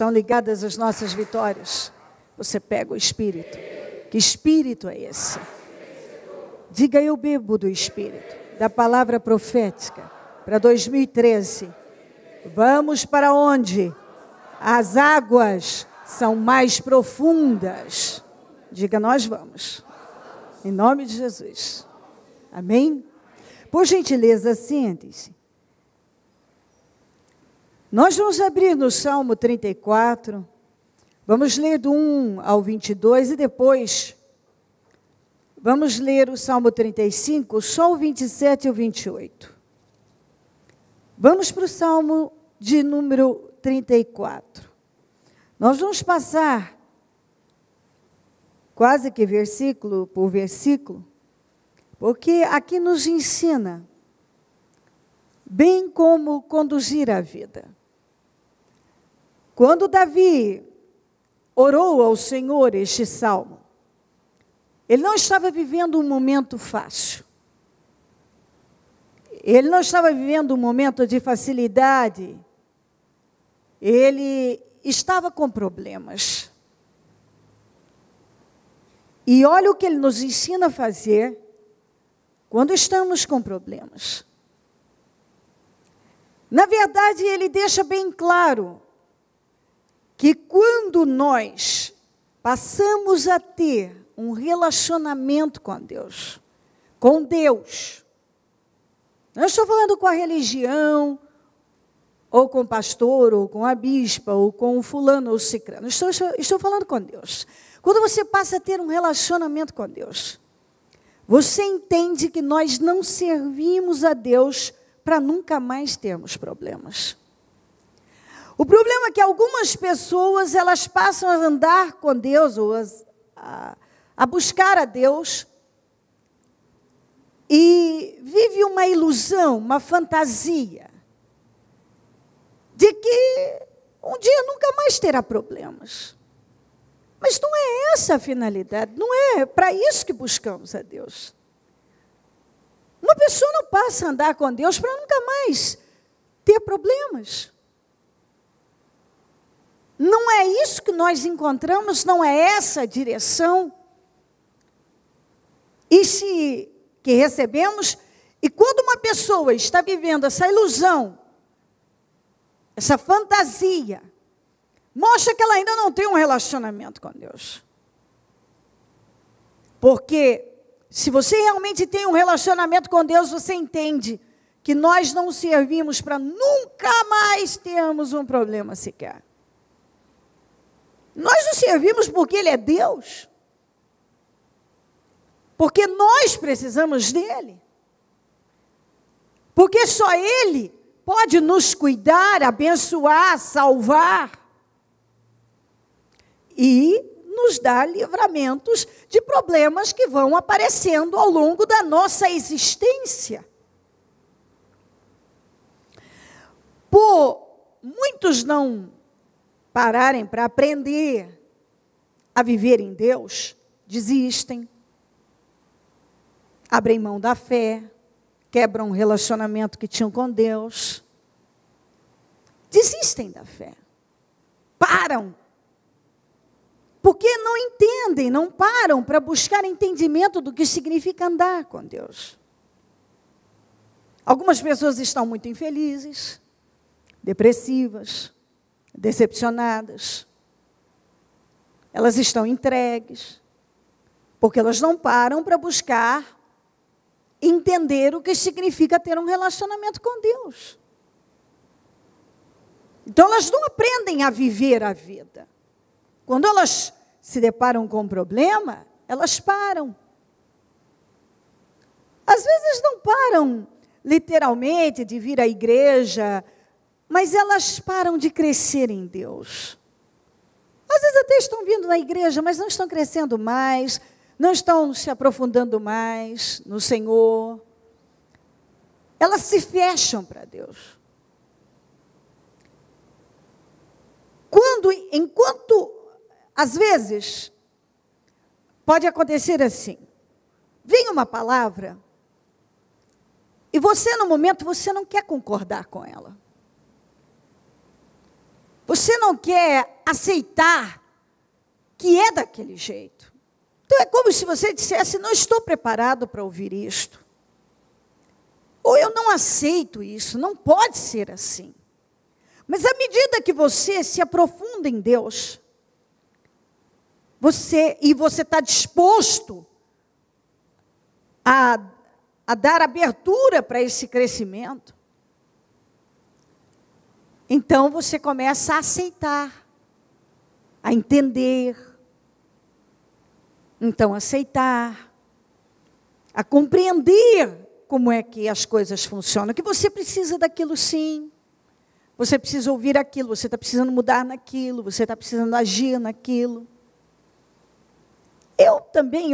estão ligadas às nossas vitórias, você pega o Espírito. Que Espírito é esse? Diga: eu bebo do Espírito, da palavra profética, para 2013. Vamos para onde? As águas são mais profundas. Diga: nós vamos. Em nome de Jesus. Amém? Por gentileza, sente-se. Nós vamos abrir no Salmo 34. Vamos ler do 1 ao 22 e depois vamos ler o Salmo 35, só o 27 e o 28. Vamos para o Salmo de número 34. Nós vamos passar quase que versículo por versículo, porque aqui nos ensina bem como conduzir a vida. Quando Davi orou ao Senhor este salmo, ele não estava vivendo um momento fácil. Ele não estava vivendo um momento de facilidade. Ele estava com problemas. E olha o que ele nos ensina a fazer quando estamos com problemas. Na verdade, ele deixa bem claro que quando nós passamos a ter um relacionamento com Deus, não estou falando com a religião, ou com o pastor, ou com a bispa, ou com o fulano ou cicrano, estou falando com Deus. Quando você passa a ter um relacionamento com Deus, você entende que nós não servimos a Deus para nunca mais termos problemas. O problema é que algumas pessoas, elas passam a andar com Deus, ou a buscar a Deus, e vive uma ilusão, uma fantasia, de que um dia nunca mais terá problemas. Mas não é essa a finalidade, não é para isso que buscamos a Deus. Uma pessoa não passa a andar com Deus para nunca mais ter problemas. Não é isso que nós encontramos, não é essa a direção que recebemos. E quando uma pessoa está vivendo essa ilusão, essa fantasia, mostra que ela ainda não tem um relacionamento com Deus. Porque se você realmente tem um relacionamento com Deus, você entende que nós não servimos para nunca mais termos um problema sequer. Nós não servimos porque Ele é Deus. Porque nós precisamos dEle. Porque só Ele pode nos cuidar, abençoar, salvar. E nos dar livramentos de problemas que vão aparecendo ao longo da nossa existência. Por muitos não pararem para aprender a viver em Deus, desistem, abrem mão da fé, quebram o relacionamento que tinham com Deus, desistem da fé, param, porque não entendem, não param para buscar entendimento do que significa andar com Deus. Algumas pessoas estão muito infelizes, depressivas, decepcionadas. Elas estão entregues, porque elas não param para buscar entender o que significa ter um relacionamento com Deus. Então elas não aprendem a viver a vida. Quando elas se deparam com um problema, elas param. Às vezes não param literalmente de vir à igreja, mas elas param de crescer em Deus. Às vezes até estão vindo na igreja, mas não estão crescendo mais, não estão se aprofundando mais no Senhor. Elas se fecham para Deus. Enquanto, às vezes, pode acontecer assim, vem uma palavra, e você, no momento, você não quer concordar com ela. Você não quer aceitar que é daquele jeito. Então é como se você dissesse, não estou preparado para ouvir isto. Ou eu não aceito isso, não pode ser assim. Mas à medida que você se aprofunda em Deus, você está disposto a dar abertura para esse crescimento, então você começa a aceitar, a entender, então aceitar, a compreender como é que as coisas funcionam, que você precisa daquilo sim, você precisa ouvir aquilo, você está precisando mudar naquilo, você está precisando agir naquilo. Eu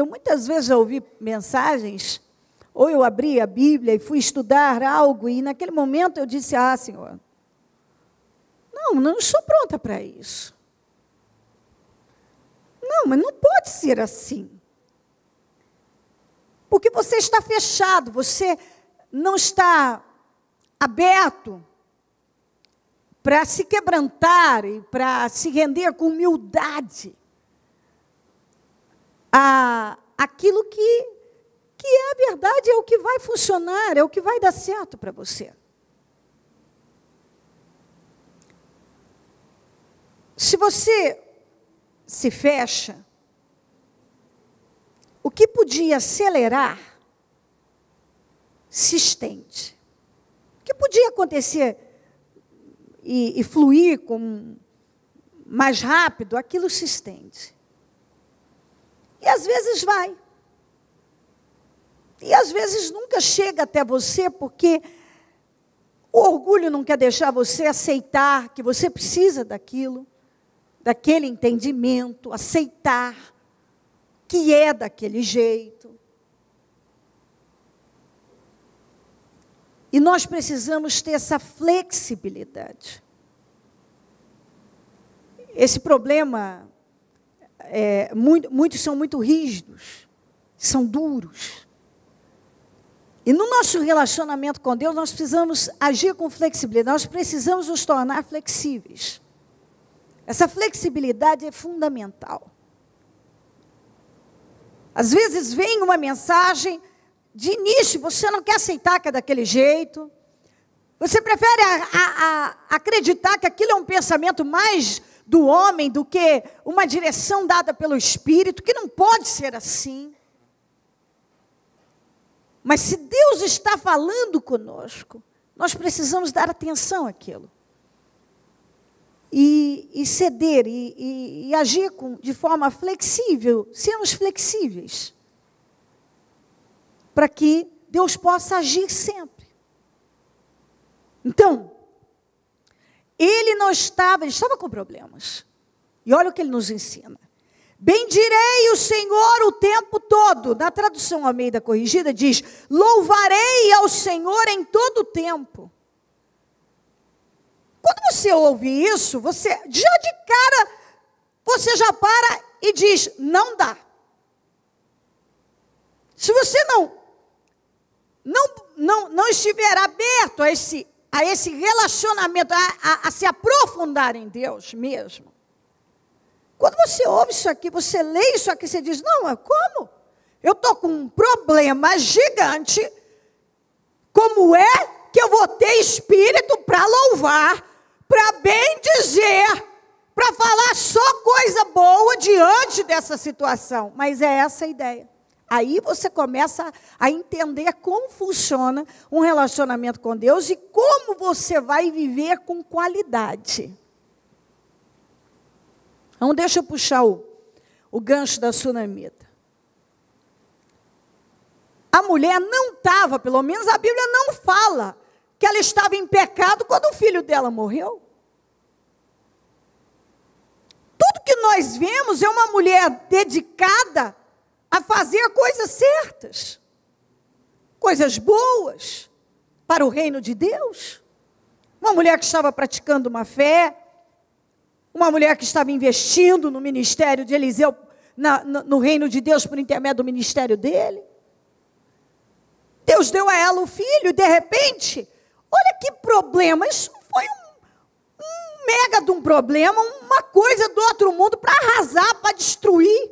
muitas vezes ouvi mensagens, ou eu abri a Bíblia e fui estudar algo, e naquele momento eu disse, Senhor, não estou pronta para isso. Não, mas não pode ser assim. Porque você está fechado, você não está aberto para se quebrantar e para se render com humildade aquilo que é a verdade, é o que vai funcionar, é o que vai dar certo para você. Se você se fecha, o que podia acelerar se estende. O que podia acontecer e fluir mais rápido, aquilo se estende. E às vezes vai. E às vezes nunca chega até você, porque o orgulho não quer deixar você aceitar que você precisa daquilo, daquele entendimento, aceitar que é daquele jeito. E nós precisamos ter essa flexibilidade. Esse problema, muitos são muito rígidos, são duros. E no nosso relacionamento com Deus, nós precisamos agir com flexibilidade, nós precisamos nos tornar flexíveis. Essa flexibilidade é fundamental. Às vezes vem uma mensagem, de início você não quer aceitar que é daquele jeito, você prefere acreditar que aquilo é um pensamento mais do homem do que uma direção dada pelo Espírito, que não pode ser assim. Mas se Deus está falando conosco, nós precisamos dar atenção àquilo. E ceder, e agir de forma flexível, sermos flexíveis, para que Deus possa agir sempre. Então, ele estava com problemas. E olha o que ele nos ensina. Bendirei o Senhor o tempo todo. Na tradução Almeida Corrigida diz, louvarei ao Senhor em todo o tempo. Quando você ouve isso, você já de cara, você já para e diz, não dá. Se você não estiver aberto a esse relacionamento, a se aprofundar em Deus mesmo, quando você ouve isso aqui, você lê isso aqui, você diz, não, mas como? Eu estou com um problema gigante, como é que eu vou ter espírito para louvar, para bem dizer, para falar só coisa boa diante dessa situação? Mas é essa a ideia. Aí você começa a entender como funciona um relacionamento com Deus e como você vai viver com qualidade. Então, deixa eu puxar o gancho da sunamita. A mulher não estava, pelo menos a Bíblia não fala, que ela estava em pecado quando o filho dela morreu. Tudo que nós vemos é uma mulher dedicada a fazer coisas certas, coisas boas para o reino de Deus. Uma mulher que estava praticando uma fé, uma mulher que estava investindo no ministério de Eliseu, no reino de Deus por intermédio do ministério dele. Deus deu a ela o filho e de repente, olha que problema, isso foi um mega de um problema, uma coisa do outro mundo para arrasar, para destruir.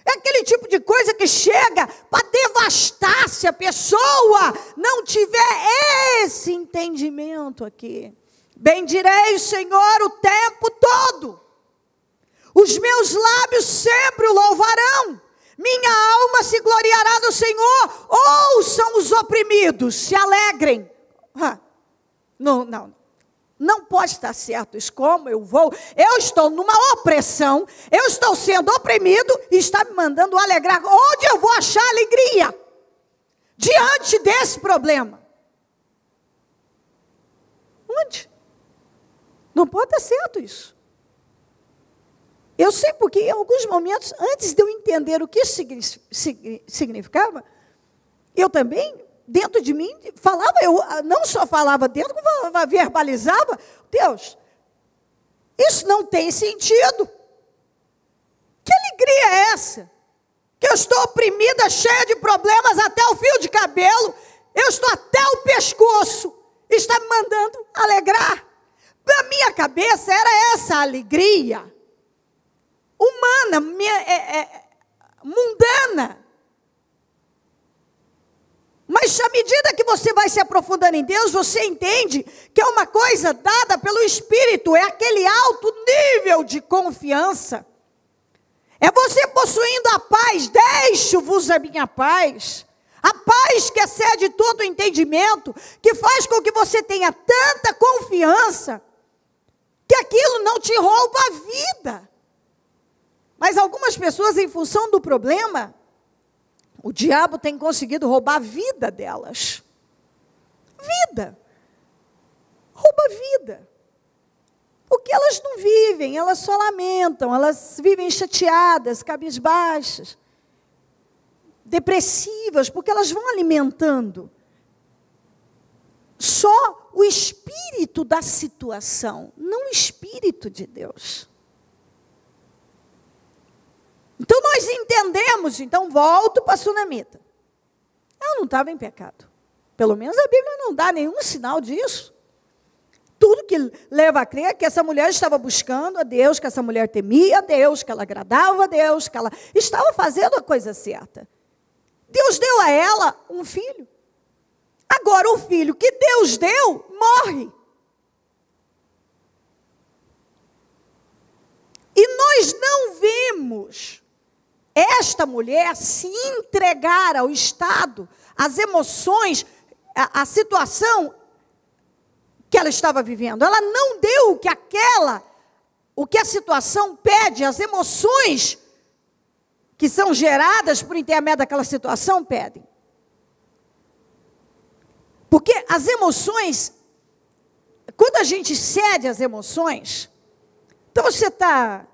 É aquele tipo de coisa que chega para devastar se a pessoa não tiver esse entendimento aqui. Bendirei o Senhor o tempo todo. Os meus lábios sempre o louvarão. Minha alma se gloriará no Senhor. Ouçam os oprimidos, se alegrem. Não pode estar certo isso. Como eu vou? Eu estou numa opressão, eu estou sendo oprimido e está me mandando alegrar. Onde eu vou achar alegria? Diante desse problema. Onde? Não pode estar certo isso. Eu sei porque em alguns momentos, antes de eu entender o que isso significava, eu também, dentro de mim, falava, eu não só falava dentro, como verbalizava, Deus, isso não tem sentido. Que alegria é essa? Que eu estou oprimida, cheia de problemas, até o fio de cabelo, eu estou até o pescoço, está me mandando alegrar. Na minha cabeça era essa alegria humana, mundana. Mas à medida que você vai se aprofundando em Deus, você entende que é uma coisa dada pelo Espírito, é aquele alto nível de confiança. É você possuindo a paz, deixo-vos a minha paz. A paz que excede todo o entendimento, que faz com que você tenha tanta confiança, que aquilo não te rouba a vida. Mas algumas pessoas, em função do problema, o diabo tem conseguido roubar a vida delas. Vida. Rouba vida. Porque elas não vivem, elas só lamentam, elas vivem chateadas, cabisbaixas, depressivas, porque elas vão alimentando só o espírito da situação, não o espírito de Deus. Então nós entendemos, então volto para a sunamita. Ela não estava em pecado. Pelo menos a Bíblia não dá nenhum sinal disso. Tudo que leva a crer que essa mulher estava buscando a Deus, que essa mulher temia a Deus, que ela agradava a Deus, que ela estava fazendo a coisa certa. Deus deu a ela um filho. Agora o filho que Deus deu, morre. E nós não vemos esta mulher se entregar ao estado, às emoções, à situação que ela estava vivendo. Ela não deu o que a situação pede, as emoções que são geradas por intermédio daquela situação pedem. Porque as emoções, quando a gente cede às emoções, então você está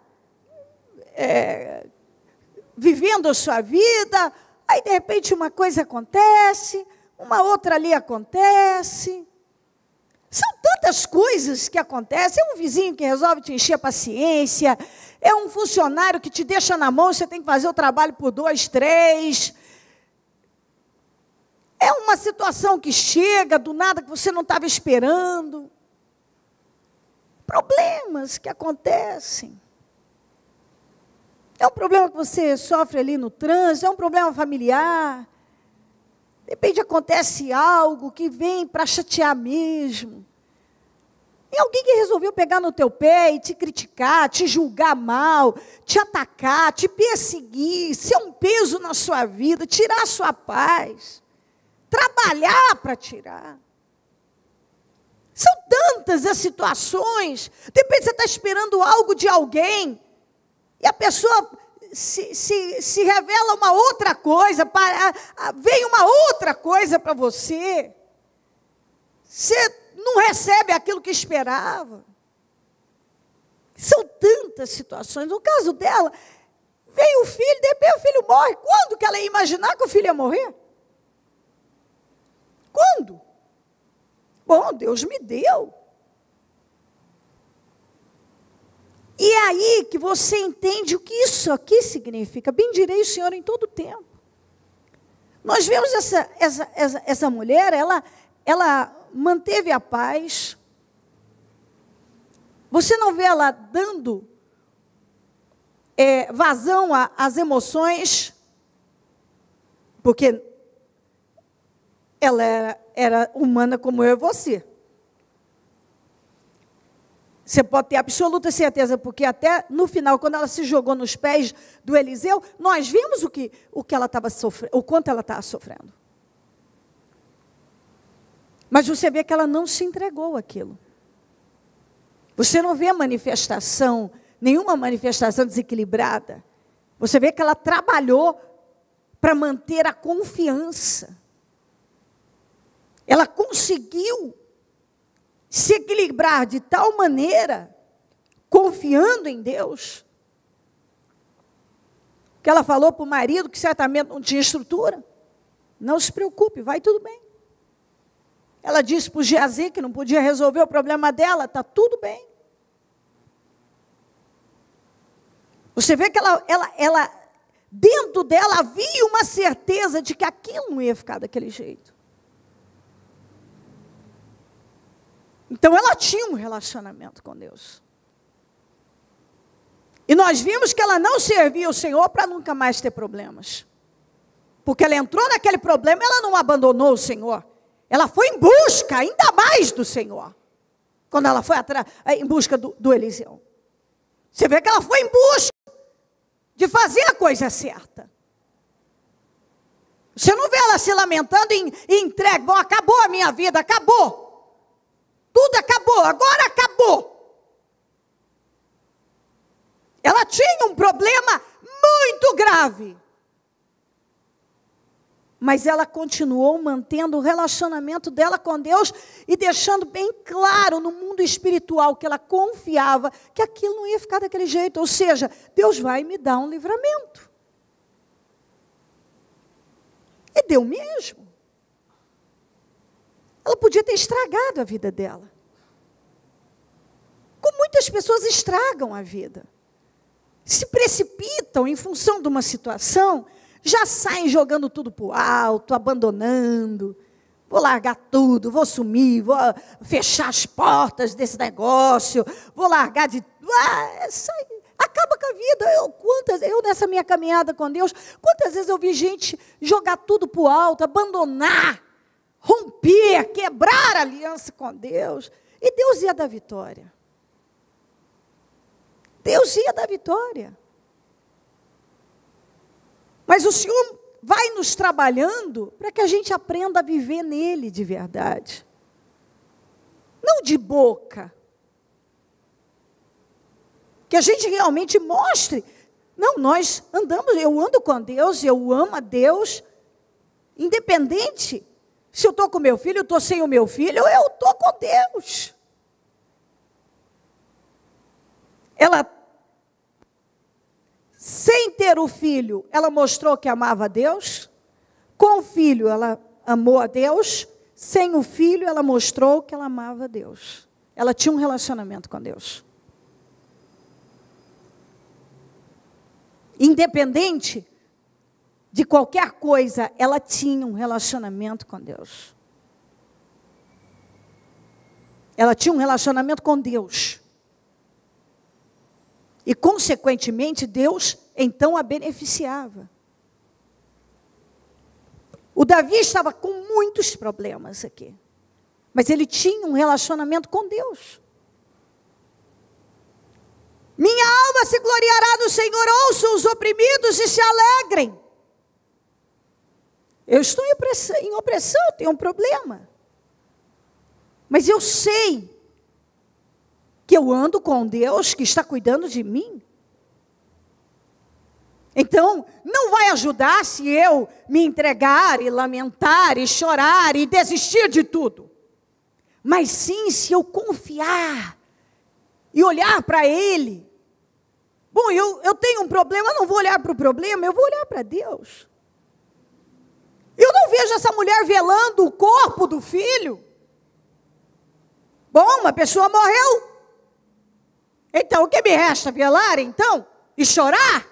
vivendo a sua vida, aí de repente uma coisa acontece, uma outra ali acontece. São tantas coisas que acontecem. É um vizinho que resolve te encher a paciência, é um funcionário que te deixa na mão, você tem que fazer o trabalho por 2, 3. É uma situação que chega do nada que você não estava esperando. Problemas que acontecem. É um problema que você sofre ali no trânsito, é um problema familiar. De repente acontece algo que vem para chatear mesmo. E alguém que resolveu pegar no teu pé e te criticar, te julgar mal, te atacar, te perseguir, ser um peso na sua vida, tirar a sua paz, trabalhar para tirar. São tantas as situações. De repente você está esperando algo de alguém e a pessoa se revela uma outra coisa, vem uma outra coisa para você. Você não recebe aquilo que esperava. São tantas situações. No caso dela, veio o filho, de repente o filho morre. Quando que ela ia imaginar que o filho ia morrer? Quando? Bom, Deus me deu. E é aí que você entende o que isso aqui significa. Bendirei o Senhor em todo o tempo. Nós vemos essa mulher, ela manteve a paz. Você não vê ela dando vazão às emoções, porque ela era humana como eu e você. Você pode ter absoluta certeza, porque até no final, quando ela se jogou nos pés do Eliseu, nós vimos o que ela estava sofrendo, o quanto ela estava sofrendo. Mas você vê que ela não se entregou àquilo. Você não vê manifestação, nenhuma manifestação desequilibrada. Você vê que ela trabalhou para manter a confiança. Ela conseguiu se equilibrar de tal maneira, confiando em Deus, que ela falou para o marido, que certamente não tinha estrutura: não se preocupe, vai tudo bem. Ela disse para o Geazi que não podia resolver o problema dela: está tudo bem. Você vê que ela dentro dela havia uma certeza de que aquilo não ia ficar daquele jeito. Então ela tinha um relacionamento com Deus. E nós vimos que ela não servia o Senhor para nunca mais ter problemas. Porque ela entrou naquele problema, ela não abandonou o Senhor. Ela foi em busca ainda mais do Senhor. Quando ela foi em busca do Eliseu. Você vê que ela foi em busca de fazer a coisa certa. Você não vê ela se lamentando em entregue: bom, acabou a minha vida, acabou. Tudo acabou, agora acabou. Ela tinha um problema muito grave. Mas ela continuou mantendo o relacionamento dela com Deus e deixando bem claro no mundo espiritual que ela confiava que aquilo não ia ficar daquele jeito. Ou seja, Deus vai me dar um livramento. E deu mesmo. Ela podia ter estragado a vida dela. Como muitas pessoas estragam a vida. Se precipitam em função de uma situação, já saem jogando tudo para o alto, abandonando. Vou largar tudo, vou sumir, vou fechar as portas desse negócio, vou largar de... acaba com a vida. Eu nessa minha caminhada com Deus, quantas vezes eu vi gente jogar tudo para o alto, abandonar, romper, quebrar a aliança com Deus. E Deus ia dar vitória. Deus ia dar vitória. Mas o Senhor vai nos trabalhando para que a gente aprenda a viver nele de verdade. Não de boca. Que a gente realmente mostre. Não, nós andamos, eu ando com Deus, eu amo a Deus. Independente se eu estou com meu filho, eu estou sem o meu filho, eu estou com Deus. Ela, sem ter o filho, ela mostrou que amava a Deus. Com o filho, ela amou a Deus. Sem o filho, ela mostrou que ela amava a Deus. Ela tinha um relacionamento com Deus. Independente de qualquer coisa, ela tinha um relacionamento com Deus. Ela tinha um relacionamento com Deus. E, consequentemente, Deus, então, a beneficiava. O Davi estava com muitos problemas aqui. Mas ele tinha um relacionamento com Deus. Minha alma se gloriará no Senhor, ouçam os oprimidos e se alegrem. Eu estou em opressão, tenho um problema. Mas eu sei que eu ando com Deus, que está cuidando de mim. Então, não vai ajudar se eu me entregar e lamentar e chorar e desistir de tudo. Mas sim, se eu confiar e olhar para Ele. Bom, eu tenho um problema, eu não vou olhar para o problema, eu vou olhar para Deus. Eu não vejo essa mulher velando o corpo do filho. Bom, uma pessoa morreu. Então, o que me resta? Velar, então? E chorar?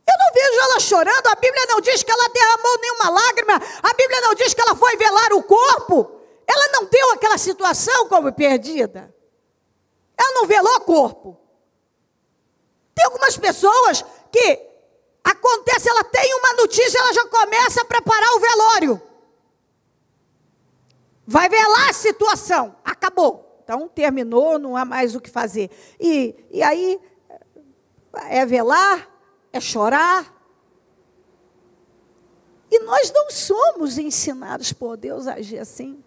Eu não vejo ela chorando. A Bíblia não diz que ela derramou nenhuma lágrima. A Bíblia não diz que ela foi velar o corpo. Ela não deu aquela situação como perdida. Ela não velou o corpo. Tem algumas pessoas que acontece, ela tem uma notícia, ela já começa a preparar o velório. Vai velar a situação. Acabou. Então, terminou, não há mais o que fazer. E aí, é velar, é chorar. E nós não somos ensinados por Deus a agir assim.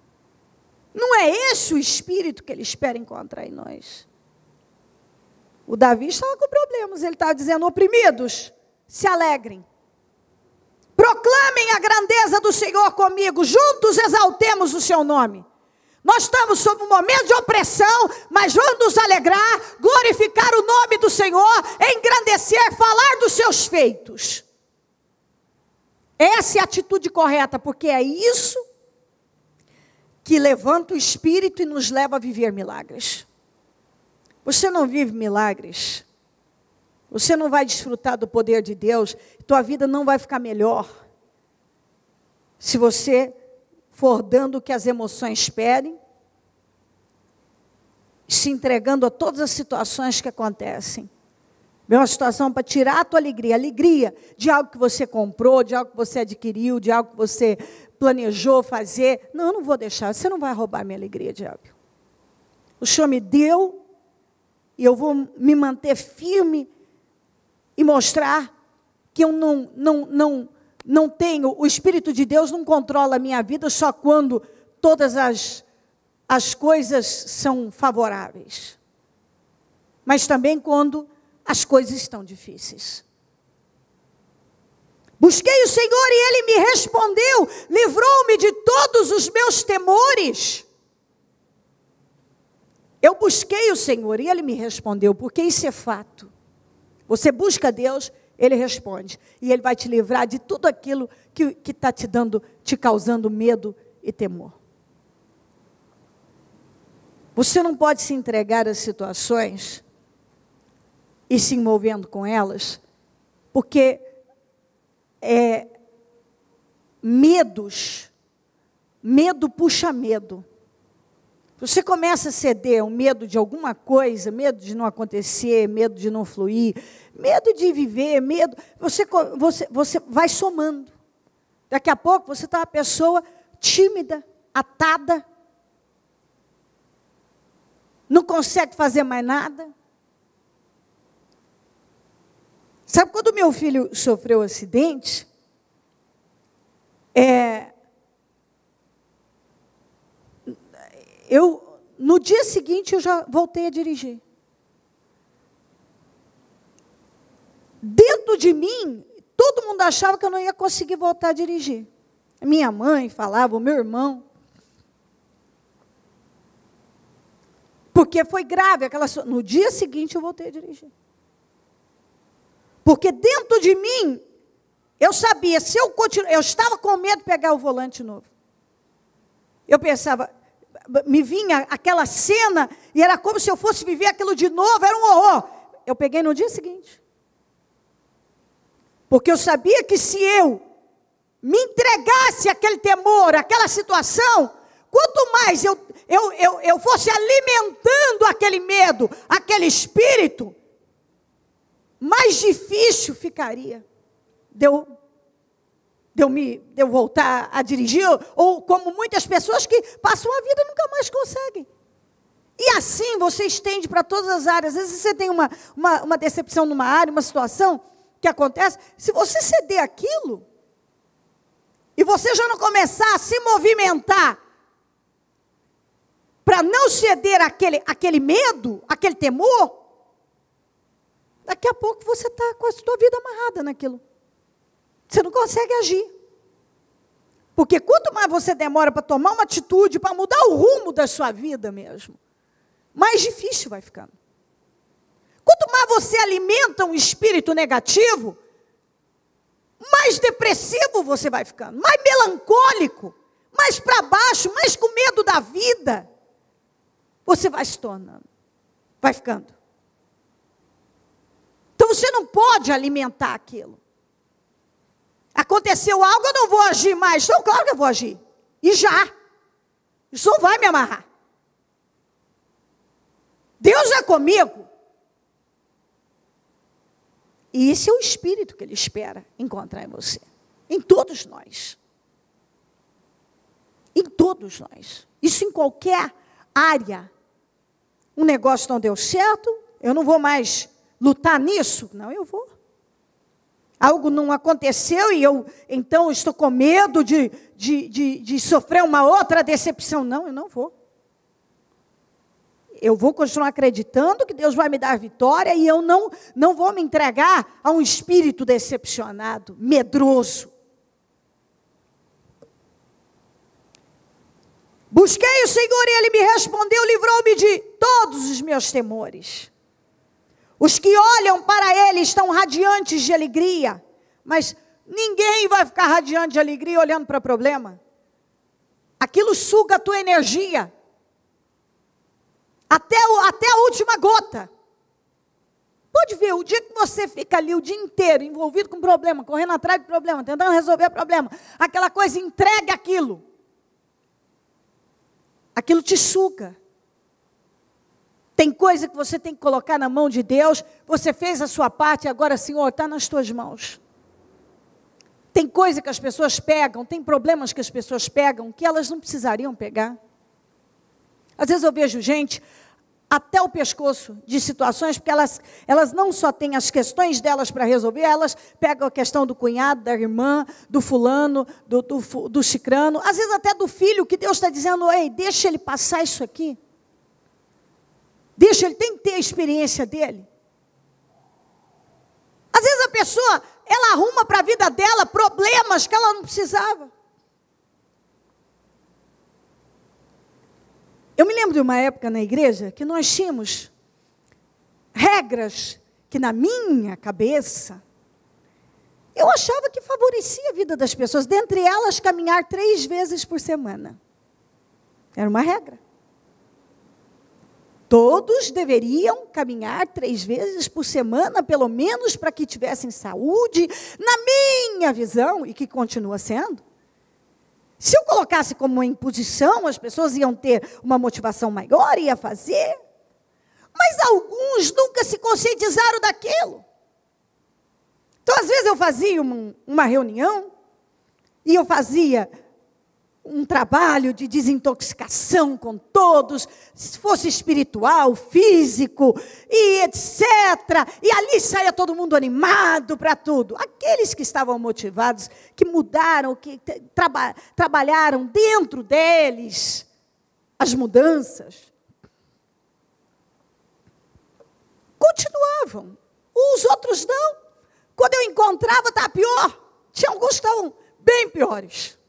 Não é esse o espírito que Ele espera encontrar em nós. O Davi estava com problemas. Ele estava dizendo, oprimidos, se alegrem. Proclamem a grandeza do Senhor comigo. Juntos exaltemos o seu nome. Nós estamos sob um momento de opressão, mas vamos nos alegrar, glorificar o nome do Senhor, engrandecer, falar dos seus feitos. Essa é a atitude correta, porque é isso que levanta o espírito e nos leva a viver milagres. Você não vive milagres, você não vai desfrutar do poder de Deus, tua vida não vai ficar melhor, se você for dando o que as emoções pedem, se entregando a todas as situações que acontecem. É uma situação para tirar a tua alegria de algo que você comprou, de algo que você adquiriu, de algo que você planejou fazer. Não, eu não vou deixar, você não vai roubar minha alegria, diabo. O Senhor me deu, e eu vou me manter firme e mostrar que eu não tenho, o Espírito de Deus não controla a minha vida só quando todas as coisas são favoráveis. Mas também quando as coisas estão difíceis. Busquei o Senhor e Ele me respondeu, livrou-me de todos os meus temores. Eu busquei o Senhor e Ele me respondeu, porque isso é fato. Você busca Deus, Ele responde. E Ele vai te livrar de tudo aquilo que está te causando medo e temor. Você não pode se entregar às situações e se envolvendo com elas, porque medo puxa medo. Você começa a ceder o medo de alguma coisa, medo de não acontecer, medo de não fluir, medo de viver, medo, você vai somando. Daqui a pouco você está uma pessoa tímida, atada, não consegue fazer mais nada. Sabe quando meu filho sofreu um acidente? No dia seguinte, eu já voltei a dirigir. Dentro de mim, todo mundo achava que eu não ia conseguir voltar a dirigir. A minha mãe falava, o meu irmão. Porque foi grave. No dia seguinte, eu voltei a dirigir. Porque dentro de mim, eu sabia, se eu continuar, eu estava com medo de pegar o volante novo. Eu pensava, me vinha aquela cena, e era como se eu fosse viver aquilo de novo, era um horror. Eu peguei no dia seguinte. Porque eu sabia que se eu me entregasse àquele temor, àquela situação, quanto mais eu fosse alimentando aquele medo, aquele espírito, mais difícil ficaria de eu voltar a dirigir, ou como muitas pessoas que passam a vida e nunca mais conseguem. E assim você estende para todas as áreas. Às vezes você tem uma decepção numa área, uma situação que acontece, se você ceder aquilo, e você já não começar a se movimentar, para não ceder aquele medo, aquele temor, daqui a pouco você está com a sua vida amarrada naquilo. Você não consegue agir. Porque quanto mais você demora para tomar uma atitude, para mudar o rumo da sua vida mesmo, mais difícil vai ficando. Quanto mais você alimenta um espírito negativo, mais depressivo você vai ficando, mais melancólico, mais para baixo, mais com medo da vida, você vai se tornando, vai ficando. Então você não pode alimentar aquilo. Aconteceu algo, eu não vou agir mais. Então, claro que eu vou agir. E já. Isso não vai me amarrar. Deus Deus é comigo. E esse é o espírito que Ele espera encontrar em você. Em todos nós. Em todos nós. Isso em qualquer área. Um negócio não deu certo, eu não vou mais lutar nisso? Não, eu vou. Algo não aconteceu e então estou com medo de sofrer uma outra decepção. Não, eu não vou. Eu vou continuar acreditando que Deus vai me dar vitória e eu não vou me entregar a um espírito decepcionado, medroso. Busquei o Senhor e Ele me respondeu, livrou-me de todos os meus temores. Os que olham para Ele estão radiantes de alegria, mas ninguém vai ficar radiante de alegria olhando para o problema. Aquilo suga a tua energia. Até a última gota. Pode ver, o dia que você fica ali o dia inteiro envolvido com problema, correndo atrás de problema, tentando resolver problema, aquela coisa entrega aquilo. Aquilo te suga. Tem coisa que você tem que colocar na mão de Deus. Você fez a sua parte, agora, Senhor, está nas tuas mãos. Tem coisa que as pessoas pegam, tem problemas que as pessoas pegam, que elas não precisariam pegar. Às vezes eu vejo gente até o pescoço de situações, porque elas não só têm as questões delas para resolver, elas pegam a questão do cunhado, da irmã, do fulano, do cicrano, às vezes até do filho, que Deus está dizendo, ei, deixa ele passar isso aqui. Deixa ele, tem que ter a experiência dele. Às vezes a pessoa, ela arruma para a vida dela problemas que ela não precisava. Eu me lembro de uma época na igreja que nós tínhamos regras que na minha cabeça, eu achava que favorecia a vida das pessoas. Dentre elas, caminhar 3 vezes por semana. Era uma regra. Todos deveriam caminhar 3 vezes por semana, pelo menos para que tivessem saúde, na minha visão, e que continua sendo. Se eu colocasse como uma imposição, as pessoas iam ter uma motivação maior, ia fazer. Mas alguns nunca se conscientizaram daquilo. Então, às vezes eu fazia uma reunião, e eu fazia um trabalho de desintoxicação com todos, se fosse espiritual, físico, e etc. E ali saia todo mundo animado para tudo. Aqueles que estavam motivados, que mudaram, que trabalharam dentro deles as mudanças, continuavam. Os outros não. Quando eu encontrava, estava pior. Tinha alguns que estavam bem piores.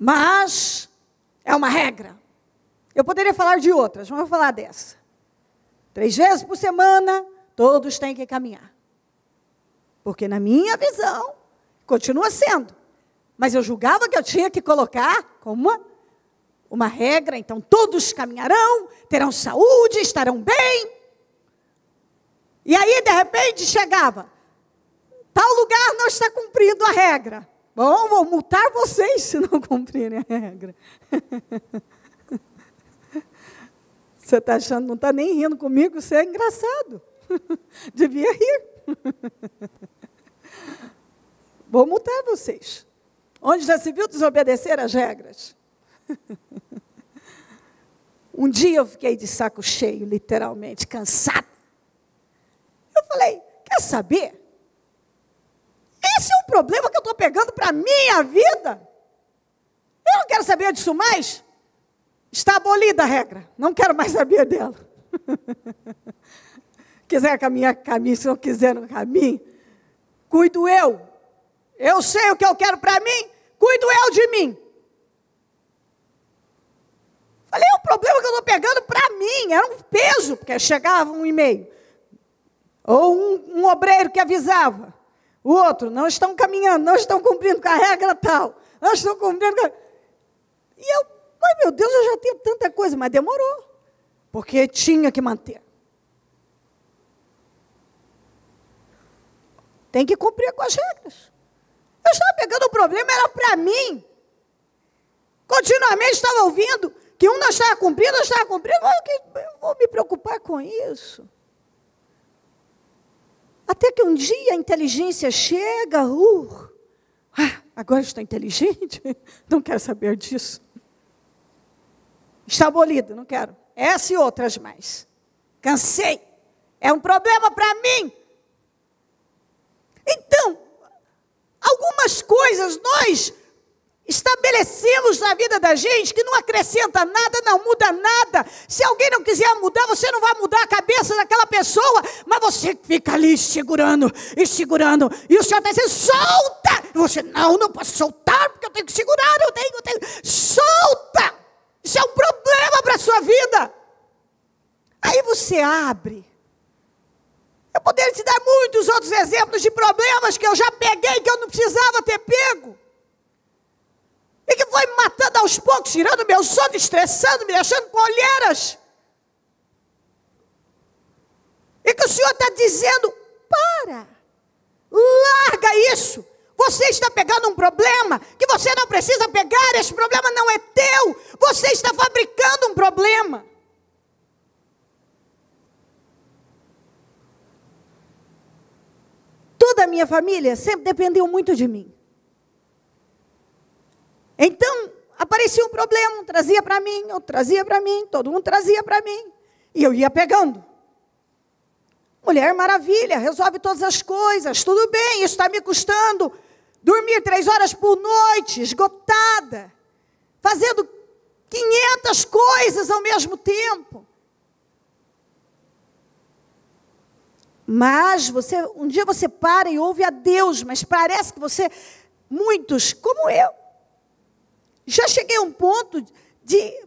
Mas é uma regra. Eu poderia falar de outras, mas vou falar dessa. 3 vezes por semana, todos têm que caminhar. Porque na minha visão, continua sendo. Mas eu julgava que eu tinha que colocar como uma regra. Então, todos caminharão, terão saúde, estarão bem. E aí, de repente, chegava. Tal lugar não está cumprindo a regra. Bom, vou multar vocês se não cumprirem a regra. Você está achando, não está nem rindo comigo, você é engraçado. Devia rir. Vou multar vocês. Onde já se viu desobedecer as regras? Um dia eu fiquei de saco cheio, literalmente, cansada. Eu falei, quer saber? Esse é um problema que eu estou pegando para a minha vida. Eu não quero saber disso mais. Está abolida a regra. Não quero mais saber dela. Quiser caminhar, caminhe. Se não quiser, não caminhe. Cuido eu. Eu sei o que eu quero para mim. Cuido eu de mim. Falei, é um problema que eu estou pegando para mim. Era um peso, porque chegava um e-mail. Ou um obreiro que avisava. O outro, não estão caminhando, não estão cumprindo com a regra tal. Não estão cumprindo com a... E eu, ai meu Deus, eu já tenho tanta coisa, mas demorou. Porque tinha que manter. Tem que cumprir com as regras. Eu estava pegando o problema, era para mim. Continuamente estava ouvindo Que um não estava cumprindo, eu vou me preocupar com isso. Até que um dia a inteligência chega, agora estou inteligente, não quero saber disso. Está abolido, não quero. Essa e outras mais. Cansei. É um problema para mim. Então, algumas coisas nós estabelecemos na vida da gente que não acrescenta nada, não muda nada. Se alguém não quiser mudar, você não vai mudar a cabeça daquela pessoa, mas você fica ali segurando, e o Senhor está dizendo, solta! E você, não posso soltar, porque eu tenho que segurar, eu tenho. Solta! Isso é um problema para a sua vida. Aí você abre. Eu poderia te dar muitos outros exemplos de problemas que eu já peguei, que eu não precisava ter pego. E que foi me matando aos poucos, tirando meu sono, estressando, me deixando com olheiras. E que o Senhor está dizendo, larga isso. Você está pegando um problema que você não precisa pegar, esse problema não é teu. Você está fabricando um problema. Toda a minha família sempre dependeu muito de mim. Então, aparecia um problema, trazia para mim, todo mundo trazia para mim. E eu ia pegando. Mulher Maravilha, resolve todas as coisas, tudo bem, isso está me custando dormir 3 horas por noite, esgotada, fazendo 500 coisas ao mesmo tempo. Mas um dia você para e ouve a Deus, mas parece que muitos, como eu, já cheguei a um ponto de,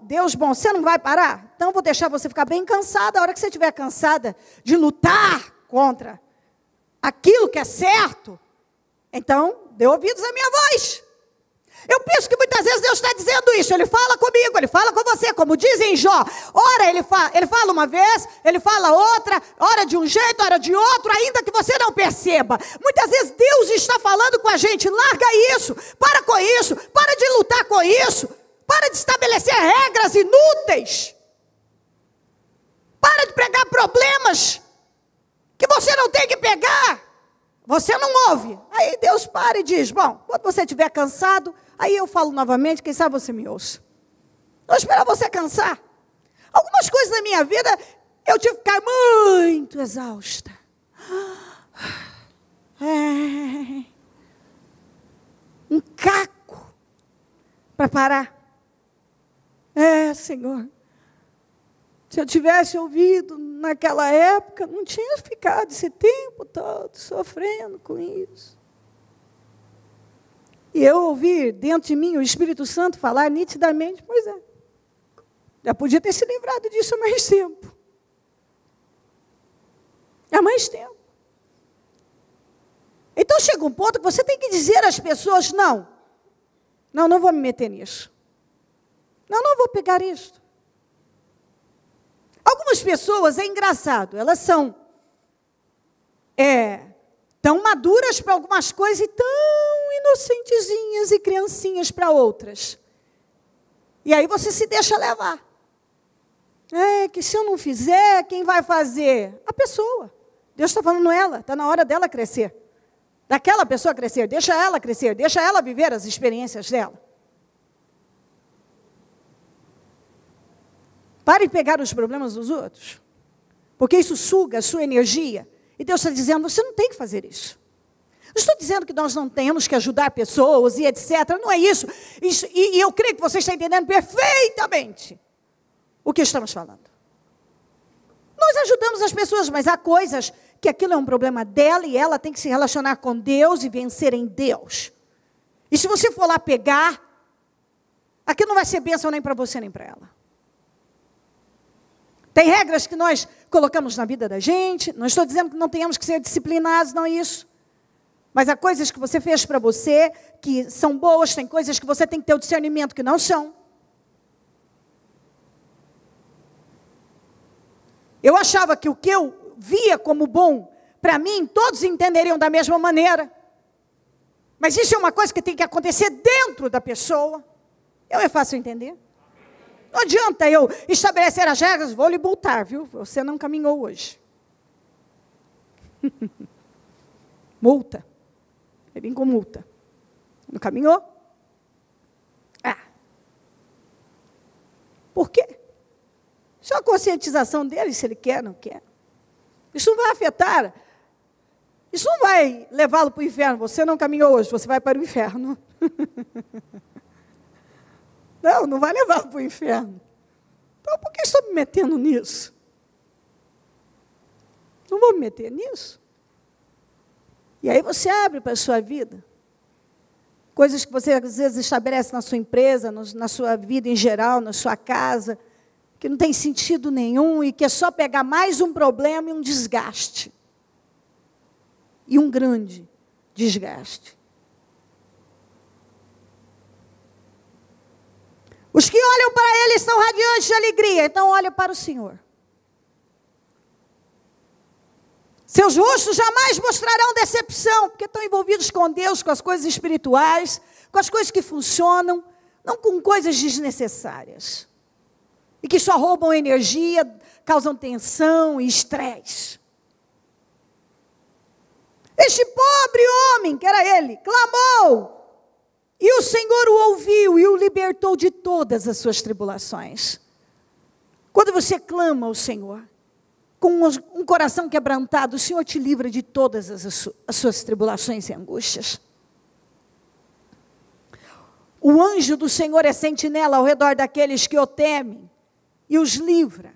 Deus, você não vai parar? Então eu vou deixar você ficar bem cansada. A hora que você estiver cansada de lutar contra aquilo que é certo, então dê ouvidos à minha voz. Eu penso que muitas vezes Deus está dizendo isso. Ele fala comigo, Ele fala com você, como dizem em Jó. Ora ele fala uma vez, Ele fala outra, ora de um jeito, ora de outro, ainda que você não perceba. Muitas vezes Deus está falando com a gente, larga isso, para com isso, para de lutar com isso, para de estabelecer regras inúteis, para de pegar problemas que você não tem que pegar. Você não ouve. Aí Deus para e diz, quando você estiver cansado, aí eu falo novamente, quem sabe você me ouça. Vou esperar você cansar. Algumas coisas na minha vida, eu tive que ficar muito exausta. Um caco para parar. Senhor, se eu tivesse ouvido naquela época, não tinha ficado esse tempo todo sofrendo com isso. E eu ouvi dentro de mim o Espírito Santo falar nitidamente, pois é, já podia ter se livrado disso há mais tempo. Há mais tempo. Então chega um ponto que você tem que dizer às pessoas, não vou me meter nisso. Não vou pegar isso. Algumas pessoas, é engraçado, elas são tão maduras para algumas coisas e tão inocentezinhas e criancinhas para outras. E aí você se deixa levar. Que se eu não fizer, quem vai fazer? A pessoa. Deus está falando ela, está na hora dela crescer. Daquela pessoa crescer, deixa ela viver as experiências dela. Pare de pegar os problemas dos outros, porque isso suga a sua energia. E Deus está dizendo, você não tem que fazer isso. Não estou dizendo que nós não temos que ajudar pessoas e etc. Não é isso. E eu creio que você está entendendo perfeitamente o que estamos falando. Nós ajudamos as pessoas, mas há coisas que aquilo é um problema dela e ela tem que se relacionar com Deus e vencer em Deus. E se você for lá pegar, aquilo não vai ser bênção nem para você nem para ela. Tem regras que nós colocamos na vida da gente. Não estou dizendo que não tenhamos que ser disciplinados, não é isso. Mas há coisas que você fez para você, que são boas, tem coisas que você tem que ter o discernimento que não são. Eu achava que o que eu via como bom, para mim, todos entenderiam da mesma maneira. Mas isso é uma coisa que tem que acontecer dentro da pessoa. É fácil entender? Não adianta eu estabelecer as regras, vou lhe multar, viu? Você não caminhou hoje. Multa. Vai vir com multa. Não caminhou? Por quê? Isso é uma conscientização dele, se ele quer ou não quer. Isso não vai afetar. Isso não vai levá-lo para o inferno. Você não caminhou hoje, você vai para o inferno. Não vai levá-lo para o inferno. Então, por que estou me metendo nisso? Não vou me meter nisso. E aí você abre para a sua vida. Coisas que você, às vezes, estabelece na sua empresa, na sua vida em geral, na sua casa, que não tem sentido nenhum e que é só pegar mais um problema e um desgaste. E um grande desgaste. Os que olham para ele estão radiantes de alegria, então olhem para o Senhor. Seus rostos jamais mostrarão decepção, porque estão envolvidos com Deus, com as coisas espirituais, com as coisas que funcionam, não com coisas desnecessárias. E que só roubam energia, causam tensão e estresse. Este pobre homem, que era ele, clamou, e o Senhor o ouviu e o libertou de todas as suas tribulações. Quando você clama ao Senhor, com um coração quebrantado, o Senhor te livra de todas as suas tribulações e angústias. O anjo do Senhor é sentinela ao redor daqueles que o temem e os livra.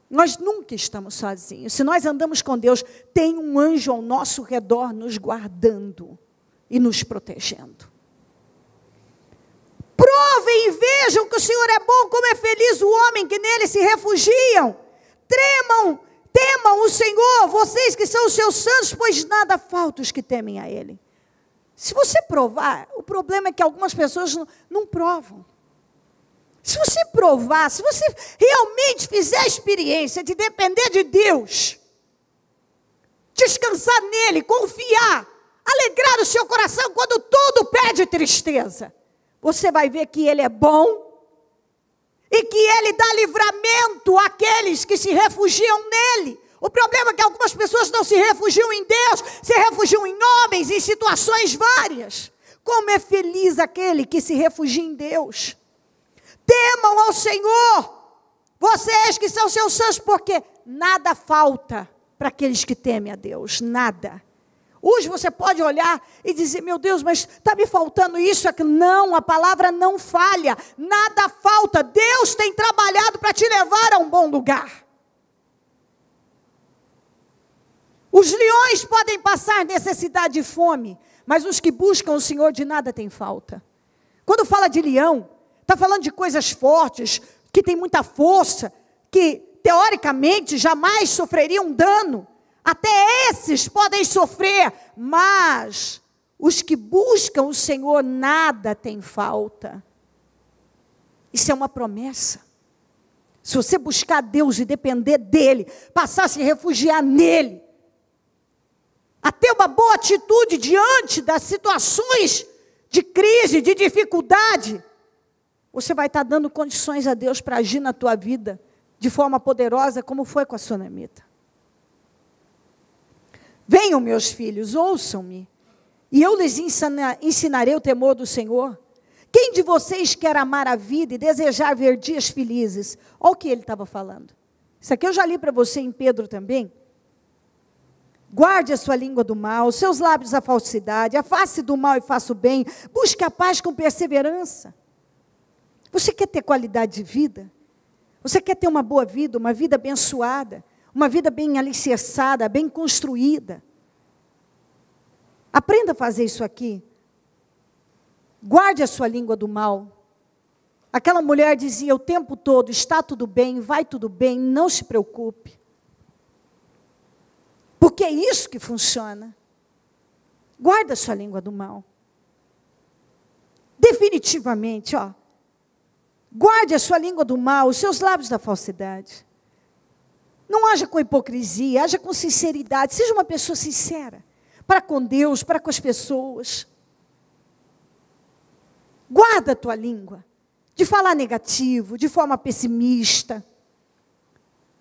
Nós nunca estamos sozinhos. Se nós andamos com Deus, tem um anjo ao nosso redor nos guardando e nos protegendo. Provem e vejam que o Senhor é bom, como é feliz o homem que nele se refugiam. Temam o Senhor, vocês que são os seus santos, pois nada falta os que temem a Ele. Se você provar, o problema é que algumas pessoas não provam. Se você provar, se você realmente fizer a experiência de depender de Deus, descansar nele, confiar, alegrar o seu coração quando tudo pede tristeza, você vai ver que Ele é bom, e que Ele dá livramento àqueles que se refugiam nele. O problema é que algumas pessoas não se refugiam em Deus, se refugiam em homens, em situações várias. Como é feliz aquele que se refugia em Deus. Temam ao Senhor, vocês que são seus santos, porque nada falta para aqueles que temem a Deus, nada. Hoje você pode olhar e dizer, meu Deus, mas está me faltando isso, aquilo. Não, a palavra não falha, nada falta. Deus tem trabalhado para te levar a um bom lugar. Os leões podem passar necessidade e fome, mas os que buscam o Senhor de nada têm falta. Quando fala de leão, está falando de coisas fortes, que têm muita força, que teoricamente jamais sofreriam dano. Até esses podem sofrer, mas os que buscam o Senhor nada tem falta. Isso é uma promessa. Se você buscar Deus e depender dEle, passar a se refugiar nele, a ter uma boa atitude diante das situações de crise, de dificuldade, você vai estar dando condições a Deus para agir na tua vida de forma poderosa, como foi com a sunamita. Venham, meus filhos, ouçam-me, e eu lhes ensinarei o temor do Senhor. Quem de vocês quer amar a vida e desejar ver dias felizes? Olha o que ele estava falando. Isso aqui eu já li para você em Pedro também. Guarde a sua língua do mal, seus lábios da falsidade, afaste do mal e faça o bem, busque a paz com perseverança. Você quer ter qualidade de vida? Você quer ter uma boa vida, uma vida abençoada? Uma vida bem alicerçada, bem construída. Aprenda a fazer isso aqui. Guarde a sua língua do mal. Aquela mulher dizia o tempo todo, está tudo bem, vai tudo bem, não se preocupe. Porque é isso que funciona. Guarda a sua língua do mal. Definitivamente, guarde a sua língua do mal, os seus lábios da falsidade. Não haja com hipocrisia, haja com sinceridade. Seja uma pessoa sincera. Para com Deus, para com as pessoas. Guarda a tua língua. de falar negativo, de forma pessimista.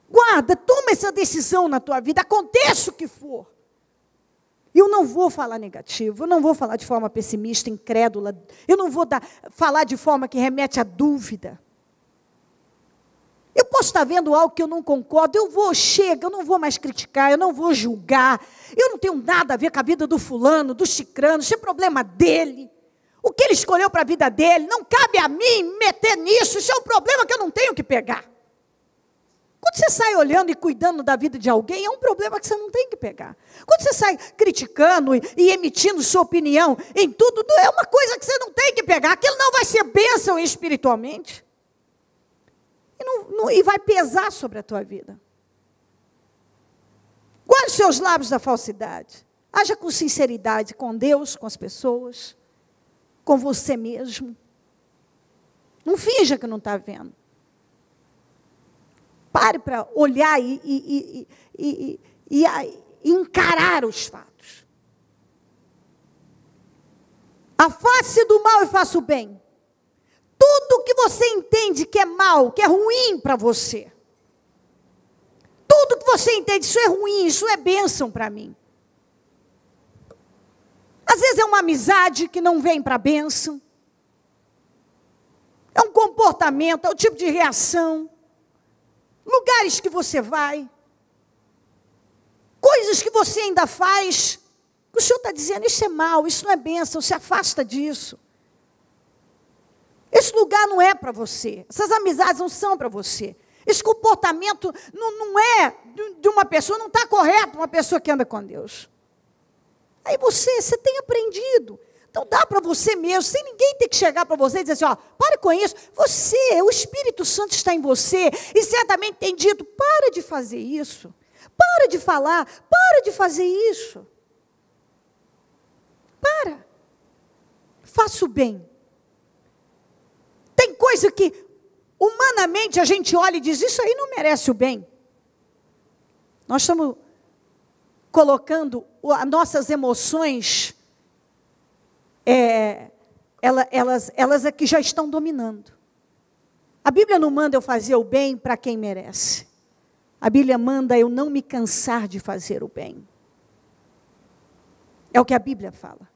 Guarda, toma essa decisão na tua vida, aconteça o que for. Eu não vou falar negativo, eu não vou falar de forma pessimista, incrédula, eu não vou falar de forma que remete à dúvida. Eu posso estar vendo algo que eu não concordo, eu não vou mais criticar, eu não vou julgar, eu não tenho nada a ver com a vida do fulano, do cicrano, isso é problema dele. O que ele escolheu para a vida dele, não cabe a mim me meter nisso, isso é um problema que eu não tenho que pegar. Quando você sai olhando e cuidando da vida de alguém, é um problema que você não tem que pegar. Quando você sai criticando e emitindo sua opinião em tudo, é uma coisa que você não tem que pegar. Aquilo não vai ser bênção espiritualmente. E vai pesar sobre a tua vida. Guarde os seus lábios da falsidade. Haja com sinceridade com Deus, com as pessoas, com você mesmo. Não finja que não está vendo. Pare para olhar e encarar os fatos. Afaste do mal e faça o bem. Tudo que você entende que é mal, que é ruim para você. Tudo que você entende, isso é ruim, isso é bênção para mim. Às vezes é uma amizade que não vem para bênção. É um comportamento, é o tipo de reação. Lugares que você vai, coisas que você ainda faz, que o Senhor está dizendo, isso é mal, isso não é bênção, se afasta disso. Esse lugar não é para você, essas amizades não são para você. Esse comportamento não é de uma pessoa, não está correto uma pessoa que anda com Deus. Aí você tem aprendido. Então dá para você mesmo, sem ninguém ter que chegar para você e dizer assim, ó, pare com isso. Você, o Espírito Santo está em você e certamente tem dito, para de fazer isso. Para de falar, para de fazer isso. Para. Faça o bem. Tem coisa que humanamente a gente olha e diz, isso aí não merece o bem. Nós estamos colocando as nossas emoções, elas é que já estão dominando. A Bíblia não manda eu fazer o bem para quem merece. A Bíblia manda eu não me cansar de fazer o bem. É o que a Bíblia fala.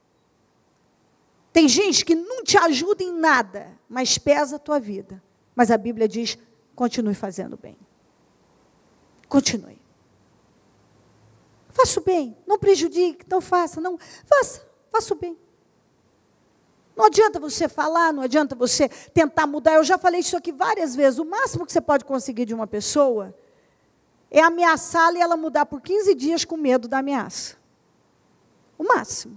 Tem gente que não te ajuda em nada, mas pesa a tua vida. Mas a Bíblia diz, continue fazendo o bem. Continue. Faça o bem, não prejudique, não faça, faça o bem. Não adianta você falar, não adianta você tentar mudar. Eu já falei isso aqui várias vezes. O máximo que você pode conseguir de uma pessoa é ameaçá-la e ela mudar por 15 dias com medo da ameaça. O máximo.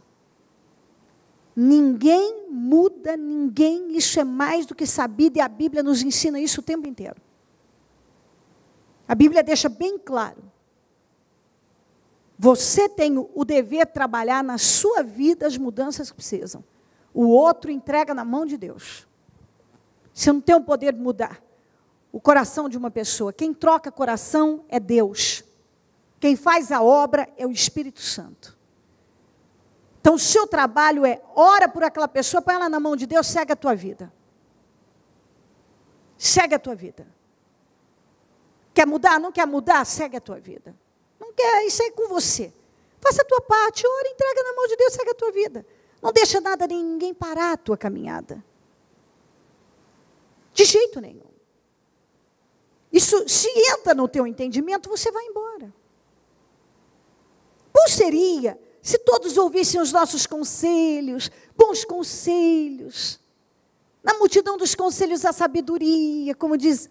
Ninguém muda ninguém, isso é mais do que sabido e a Bíblia nos ensina isso o tempo inteiro. A Bíblia deixa bem claro. Você tem o dever de trabalhar na sua vida as mudanças que precisam. O outro entrega na mão de Deus. Você não tem o poder de mudar o coração de uma pessoa. Quem troca coração é Deus. Quem faz a obra é o Espírito Santo. Então, o seu trabalho é, ora por aquela pessoa, põe ela na mão de Deus, segue a tua vida. Segue a tua vida. Quer mudar? Não quer mudar? Segue a tua vida. Não quer? Isso é com você. Faça a tua parte, ora, entrega na mão de Deus, segue a tua vida. Não deixa nada nem ninguém parar a tua caminhada. De jeito nenhum. Isso, se entra no teu entendimento, você vai embora. Bom seria se todos ouvissem os nossos conselhos, bons conselhos. Na multidão dos conselhos, a sabedoria, como diz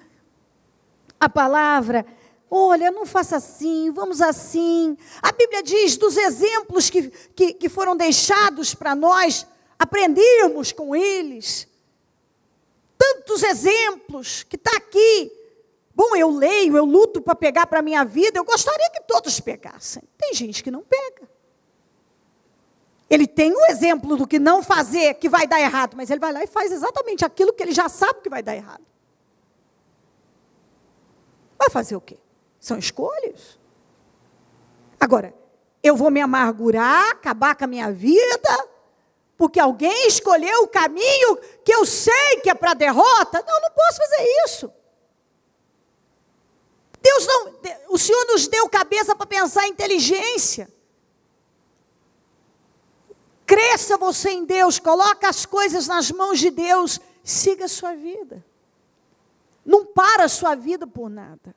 a palavra. Olha, não faça assim, vamos assim. A Bíblia diz dos exemplos que foram deixados para nós, aprendermos com eles. Tantos exemplos que está aqui. Bom, eu leio, eu luto para pegar para a minha vida, eu gostaria que todos pegassem. Tem gente que não pega. Ele tem um exemplo do que não fazer, que vai dar errado, mas ele vai lá e faz exatamente aquilo que ele já sabe que vai dar errado. Vai fazer o quê? São escolhas. Agora, eu vou me amargurar, acabar com a minha vida, porque alguém escolheu o caminho que eu sei que é para a derrota. Não, não posso fazer isso. O Senhor nos deu cabeça para pensar, inteligência. Cresça você em Deus, coloca as coisas nas mãos de Deus, siga a sua vida. Não para a sua vida por nada.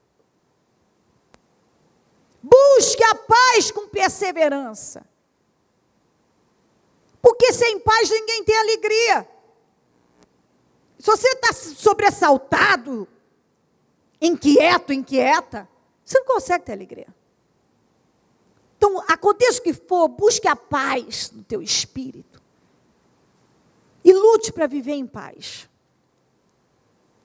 Busque a paz com perseverança. Porque sem paz ninguém tem alegria. Se você está sobressaltado, inquieto, inquieta, você não consegue ter alegria. Então, aconteça o que for, busque a paz no teu espírito. E lute para viver em paz.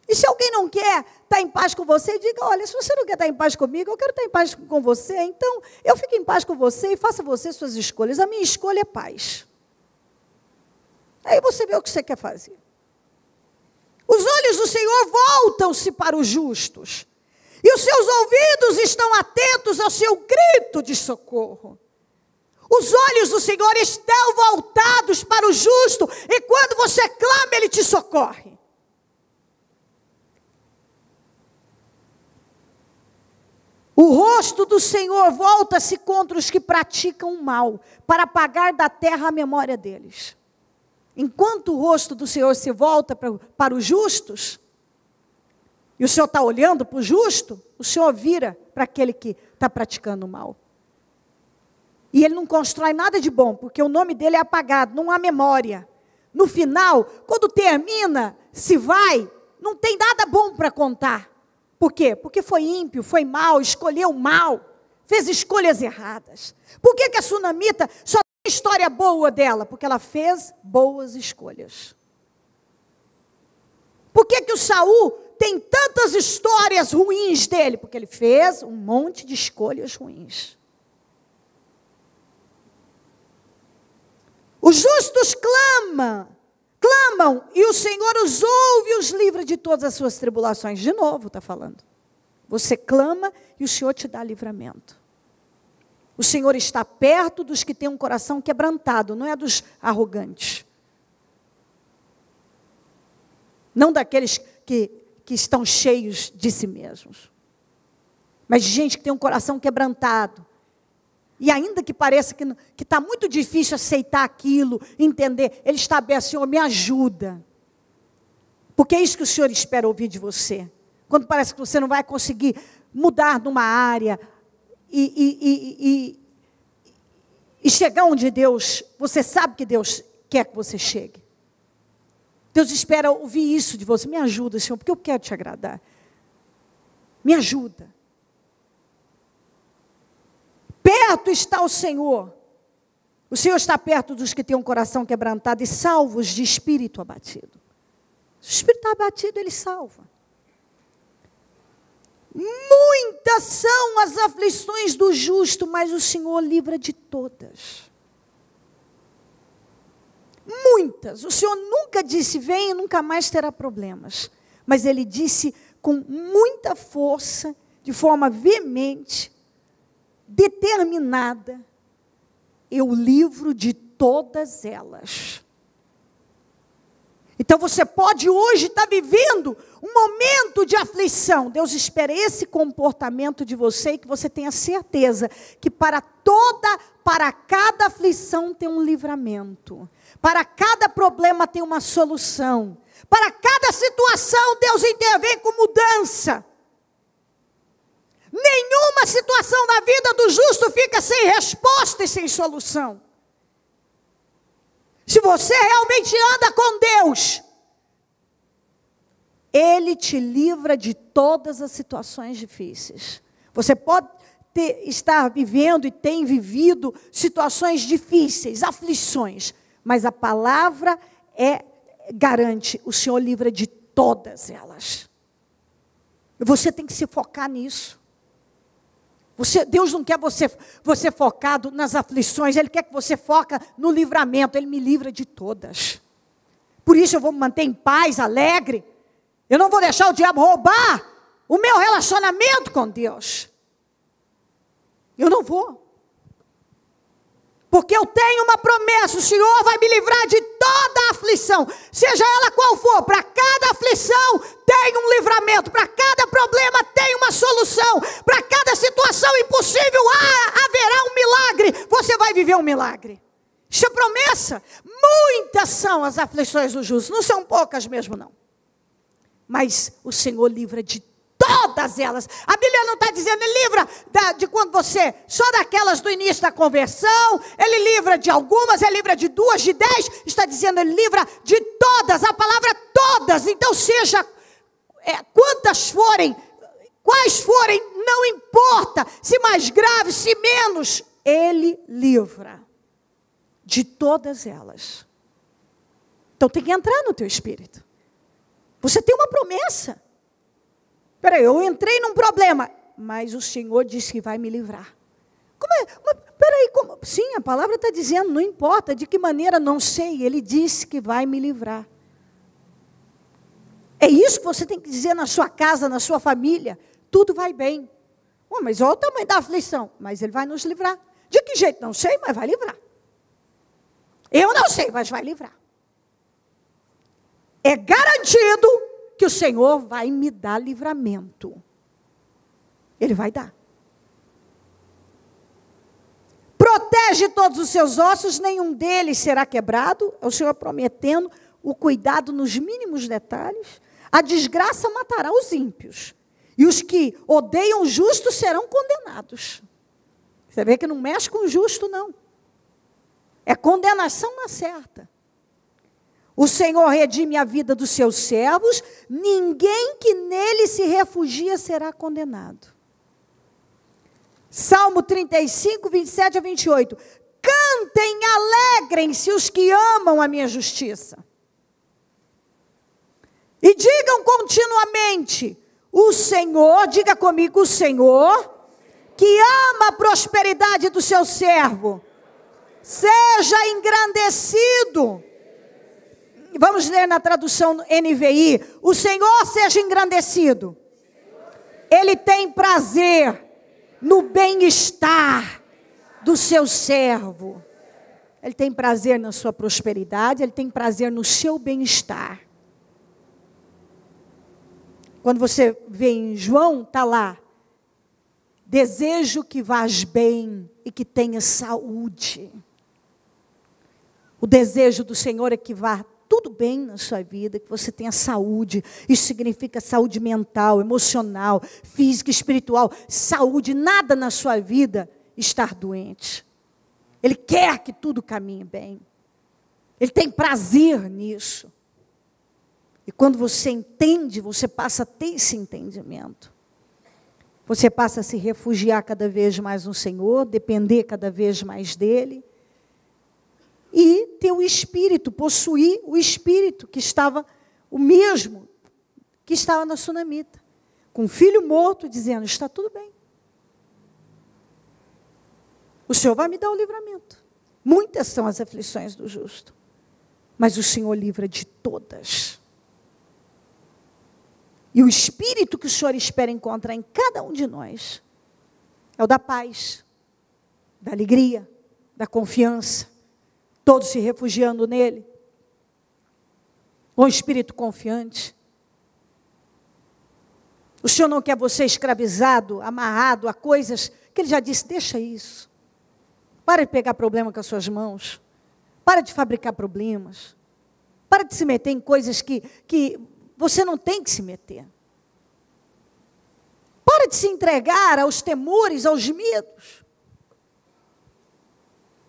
E se alguém não quer estar em paz com você, diga, olha, se você não quer estar em paz comigo, eu quero estar em paz com você, então eu fico em paz com você e faça você suas escolhas. A minha escolha é paz. Aí você vê o que você quer fazer. Os olhos do Senhor voltam-se para os justos, e os seus ouvidos estão atentos ao seu grito de socorro. Os olhos do Senhor estão voltados para o justo, e quando você clama, Ele te socorre. O rosto do Senhor volta-se contra os que praticam o mal, para apagar da terra a memória deles. Enquanto o rosto do Senhor se volta para os justos, e o Senhor está olhando para o justo, o Senhor vira para aquele que está praticando o mal. E Ele não constrói nada de bom, porque o nome dele é apagado, não há memória. No final, quando termina, se vai, não tem nada bom para contar. Por quê? Porque foi ímpio, foi mal, escolheu mal, fez escolhas erradas. Por que a sunamita só tem história boa dela? Porque ela fez boas escolhas. Por que o Saul tem tantas histórias ruins dele? Porque ele fez um monte de escolhas ruins. Os justos clamam, e o Senhor os ouve e os livra de todas as suas tribulações. De novo, está falando. Você clama e o Senhor te dá livramento. O Senhor está perto dos que têm um coração quebrantado, não é dos arrogantes. Não daqueles que estão cheios de si mesmos. Mas de gente que tem um coração quebrantado. E ainda que pareça que está muito difícil aceitar aquilo, entender, ele está aberto, Senhor, me ajuda. Porque é isso que o Senhor espera ouvir de você. Quando parece que você não vai conseguir mudar numa área e chegar onde Deus, você sabe que Deus quer que você chegue. Deus espera ouvir isso de você. Me ajuda, Senhor, porque eu quero te agradar. Me ajuda. Perto está o Senhor. O Senhor está perto dos que têm um coração quebrantado e salvos de espírito abatido. Se o espírito está abatido, Ele salva. Muitas são as aflições do justo, mas o Senhor livra de todas. Muitas. O Senhor nunca disse, vem e nunca mais terá problemas. Mas Ele disse com muita força, de forma veemente, determinada, eu livro de todas elas. Então você pode hoje estar vivendo um momento de aflição. Deus espera esse comportamento de você e que você tenha certeza que para cada aflição tem um livramento. Para cada problema tem uma solução. Para cada situação Deus intervém com mudança. Nenhuma situação na vida do justo fica sem resposta e sem solução. Se você realmente anda com Deus, Ele te livra de todas as situações difíceis. Você pode estar vivendo e tem vivido situações difíceis, aflições, mas a palavra garante, o Senhor livra de todas elas. Você tem que se focar nisso. Deus não quer você focado nas aflições, Ele quer que você foque no livramento. Ele me livra de todas. Por isso eu vou me manter em paz, alegre. Eu não vou deixar o diabo roubar o meu relacionamento com Deus. Eu não vou. Porque eu tenho uma promessa, o Senhor vai me livrar de toda a aflição, seja ela qual for. Para cada aflição tem um livramento, para cada problema tem uma solução, para cada situação impossível haverá um milagre. Você vai viver um milagre. Isso é promessa. Muitas são as aflições do justo, não são poucas mesmo não. Mas o Senhor livra de todas elas. A Bíblia não está dizendo, Ele livra de quando você, só daquelas do início da conversão, Ele livra de algumas, Ele livra de 2, de 10, está dizendo, Ele livra de todas, a palavra todas. Então seja, quantas forem, quais forem, não importa, se mais grave, se menos, Ele livra de todas elas. Então tem que entrar no teu espírito. Você tem uma promessa. Peraí, eu entrei num problema, mas o Senhor disse que vai me livrar. Como é? Peraí, como? Sim, a palavra está dizendo, não importa de que maneira, não sei, Ele disse que vai me livrar. É isso que você tem que dizer na sua casa, na sua família, tudo vai bem. Mas olha o tamanho da aflição, mas Ele vai nos livrar. De que jeito? Não sei, mas vai livrar. Eu não sei, mas vai livrar. É garantido que o Senhor vai me dar livramento. Ele vai dar. Protege todos os seus ossos, nenhum deles será quebrado. É o Senhor prometendo o cuidado nos mínimos detalhes. A desgraça matará os ímpios. E os que odeiam o justo serão condenados. Você vê que não mexe com o justo, não. É condenação na certa. O Senhor redime a vida dos seus servos, ninguém que nele se refugia será condenado. Salmo 35, 27 a 28. Cantem, alegrem-se os que amam a minha justiça. E digam continuamente, o Senhor, diga comigo, o Senhor, que ama a prosperidade do seu servo, seja engrandecido. Vamos ler na tradução NVI. O Senhor seja engrandecido. Ele tem prazer no bem-estar do seu servo. Ele tem prazer na sua prosperidade, Ele tem prazer no seu bem-estar. Quando você vê em João, está lá. Desejo que vás bem e que tenha saúde. O desejo do Senhor é que vá tudo bem na sua vida, que você tenha saúde. Isso significa saúde mental, emocional, física, espiritual. Saúde, nada na sua vida estar doente. Ele quer que tudo caminhe bem. Ele tem prazer nisso. E quando você entende, você passa a ter esse entendimento. Você passa a se refugiar cada vez mais no Senhor, depender cada vez mais dEle. E ter o Espírito, possuir o Espírito que estava, o mesmo que estava na sunamita. Com o filho morto, dizendo, está tudo bem. O Senhor vai me dar o livramento. Muitas são as aflições do justo. Mas o Senhor livra de todas. E o Espírito que o Senhor espera encontrar em cada um de nós, é o da paz, da alegria, da confiança. Todos se refugiando nele, com o espírito confiante. O Senhor não quer você escravizado, amarrado a coisas que Ele já disse, deixa isso. Para de pegar problema com as suas mãos. Para de fabricar problemas. Para de se meter em coisas que você não tem que se meter. Para de se entregar aos temores, aos medos.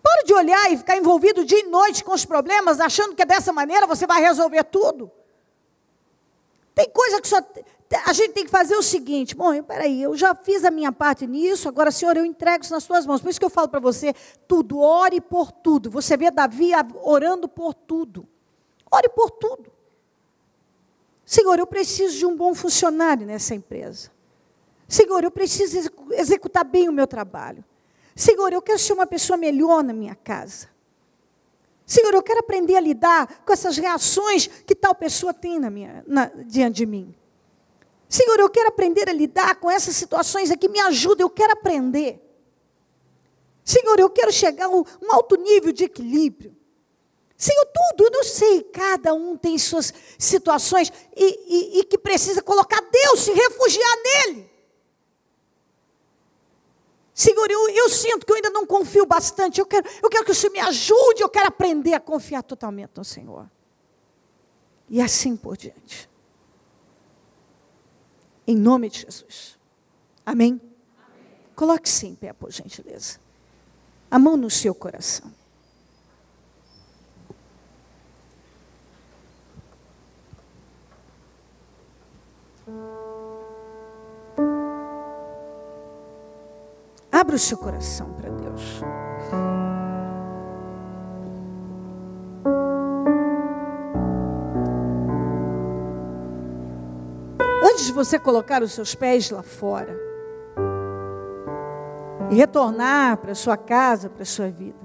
Para de olhar e ficar envolvido dia e noite com os problemas, achando que dessa maneira você vai resolver tudo. Tem coisa que só... A gente tem que fazer o seguinte, bom, peraí, eu já fiz a minha parte nisso, agora, Senhor, eu entrego isso nas tuas mãos. Por isso que eu falo para você, tudo, ore por tudo. Você vê Davi orando por tudo. Ore por tudo. Senhor, eu preciso de um bom funcionário nessa empresa. Senhor, eu preciso executar bem o meu trabalho. Senhor, eu quero ser uma pessoa melhor na minha casa. Senhor, eu quero aprender a lidar com essas reações que tal pessoa tem diante de mim. Senhor, eu quero aprender a lidar com essas situações aqui, me ajuda, eu quero aprender. Senhor, eu quero chegar a um alto nível de equilíbrio. Senhor, tudo, eu não sei, cada um tem suas situações e que precisa colocar Deus, se refugiar nele. Senhor, eu sinto que eu ainda não confio bastante, eu quero que o Senhor me ajude, eu quero aprender a confiar totalmente no Senhor. E assim por diante. Em nome de Jesus. Amém? Coloque-se em pé, por gentileza. A mão no seu coração. Abra o seu coração para Deus. Antes de você colocar os seus pés lá fora e retornar para a sua casa, para a sua vida,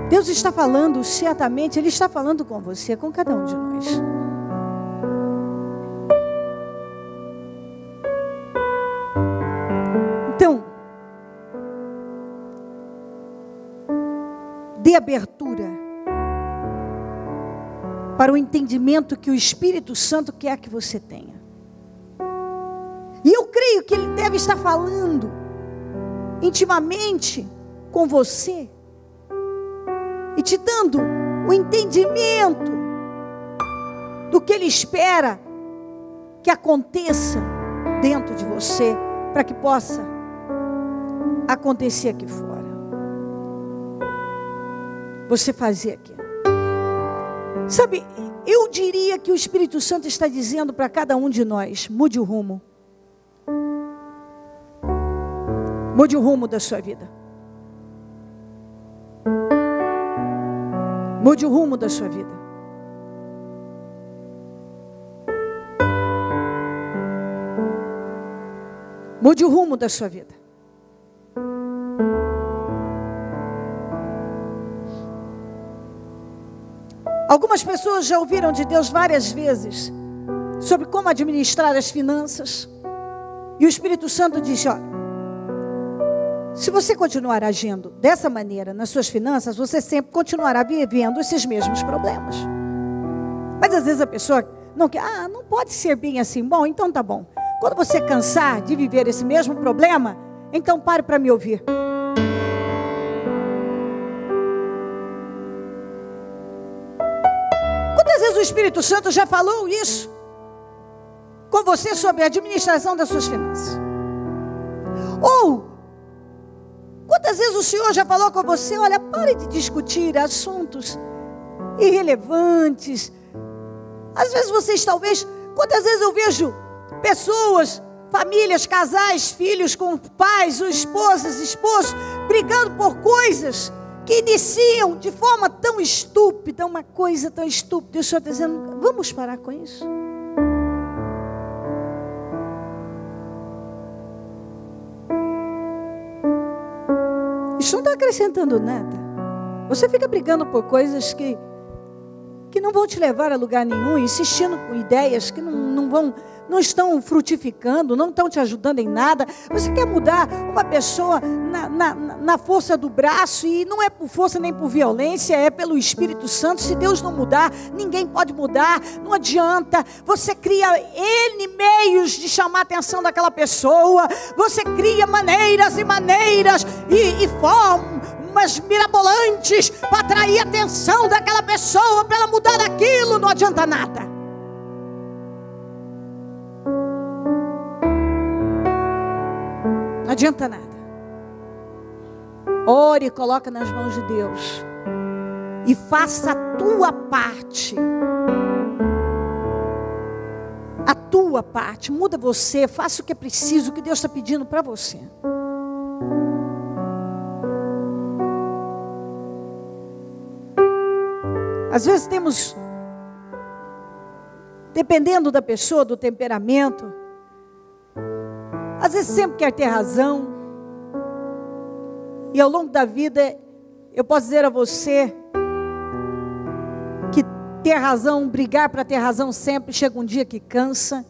Deus está falando certamente, Ele está falando com você, com cada um de nós. Então, dê abertura para o entendimento que o Espírito Santo quer que você tenha. E eu creio que Ele deve estar falando intimamente com você e te dando o entendimento do que Ele espera que aconteça dentro de você, para que possa acontecer aqui fora. Você fazer aqui. Sabe, eu diria que o Espírito Santo está dizendo para cada um de nós: mude o rumo. Mude o rumo da sua vida. Mude o rumo da sua vida. Mude o rumo da sua vida. Algumas pessoas já ouviram de Deus várias vezes sobre como administrar as finanças. E o Espírito Santo diz: olha, se você continuar agindo dessa maneira nas suas finanças, você sempre continuará vivendo esses mesmos problemas. Mas às vezes a pessoa não quer, não pode ser bem assim. Bom, então tá bom. Quando você cansar de viver esse mesmo problema, então pare para me ouvir. Quantas vezes o Espírito Santo já falou isso com você sobre a administração das suas finanças? Ou quantas vezes o Senhor já falou com você: olha, pare de discutir assuntos irrelevantes. Às vezes vocês talvez, quantas vezes eu vejo pessoas, famílias, casais, filhos com pais, esposas, esposos, brigando por coisas que iniciam de forma tão estúpida, uma coisa tão estúpida. E o Senhor está dizendo: vamos parar com isso. Isso não está acrescentando nada. Você fica brigando por coisas que não vão te levar a lugar nenhum, insistindo com ideias que não estão frutificando, não estão te ajudando em nada. Você quer mudar uma pessoa na força do braço, e não é por força nem por violência, é pelo Espírito Santo. Se Deus não mudar, ninguém pode mudar, não adianta. Você cria N meios de chamar a atenção daquela pessoa, você cria maneiras e maneiras e formas mirabolantes para atrair a atenção daquela pessoa, para ela mudar aquilo. Não adianta nada. Não adianta nada. Ore e coloca nas mãos de Deus e faça a tua parte. A tua parte. Muda você, faça o que é preciso, o que Deus está pedindo para você. Às vezes temos, dependendo da pessoa, do temperamento, às vezes sempre quer ter razão. E ao longo da vida, eu posso dizer a você que ter razão, brigar para ter razão sempre, chega um dia que cansa.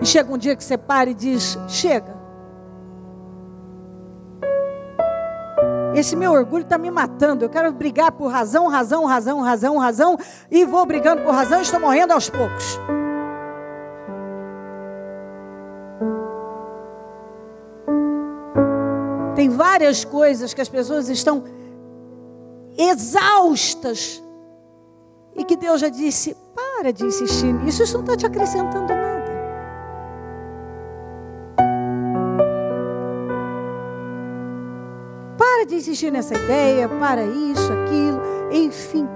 E chega um dia que você para e diz: chega. Esse meu orgulho está me matando. Eu quero brigar por razão. E vou brigando por razão e estou morrendo aos poucos. Tem várias coisas que as pessoas estão exaustas. E que Deus já disse: para de insistir nisso. Isso não está te acrescentando nada. Para de insistir nessa ideia, para isso, aquilo, enfim.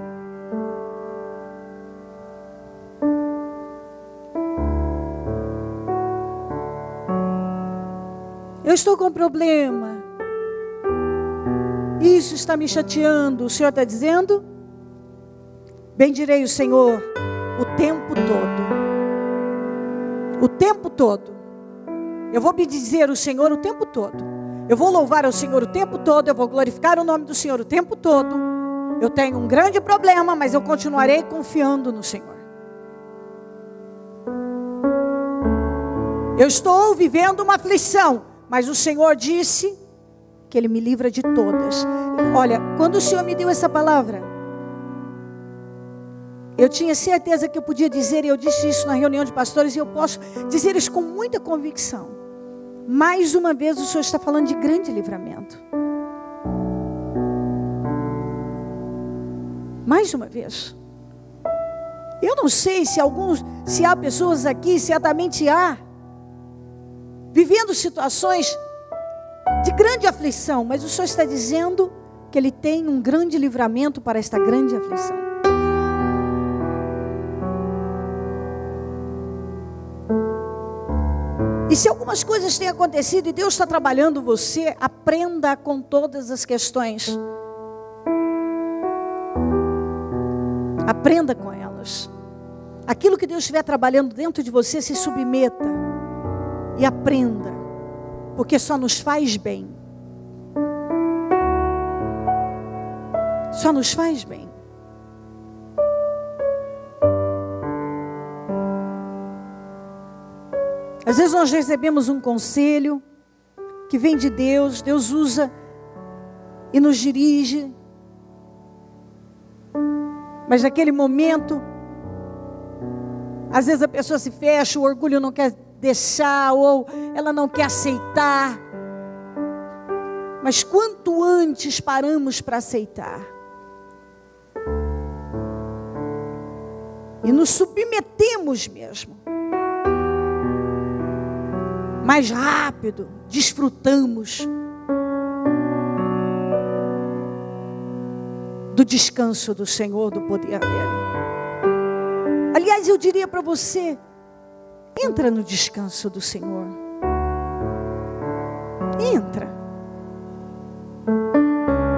Eu estou com um problema. Isso está me chateando. O Senhor está dizendo: bendirei o Senhor o tempo todo. O tempo todo. Eu vou bendizer o Senhor o tempo todo. Eu vou louvar o Senhor o tempo todo. Eu vou glorificar o nome do Senhor o tempo todo. Eu tenho um grande problema, mas eu continuarei confiando no Senhor. Eu estou vivendo uma aflição, mas o Senhor disse que Ele me livra de todas. Olha, quando o Senhor me deu essa palavra, eu tinha certeza que eu podia dizer, e eu disse isso na reunião de pastores, e eu posso dizer isso com muita convicção. Mais uma vez o Senhor está falando de grande livramento. Mais uma vez. Eu não sei se há pessoas aqui, certamente há, vivendo situações de grande aflição, mas o Senhor está dizendo que Ele tem um grande livramento para esta grande aflição. E se algumas coisas têm acontecido e Deus está trabalhando você, aprenda com todas as questões. Aprenda com elas. Aquilo que Deus estiver trabalhando dentro de você, se submeta e aprenda, porque só nos faz bem. Só nos faz bem. Às vezes nós recebemos um conselho que vem de Deus, Deus usa e nos dirige. Mas naquele momento, às vezes a pessoa se fecha, o orgulho não quer deixar, ou ela não quer aceitar. Mas quanto antes paramos para aceitar e nos submetemos mesmo, mais rápido desfrutamos do descanso do Senhor, do poder dele. Aliás, eu diria para você: entra no descanso do Senhor. Entra.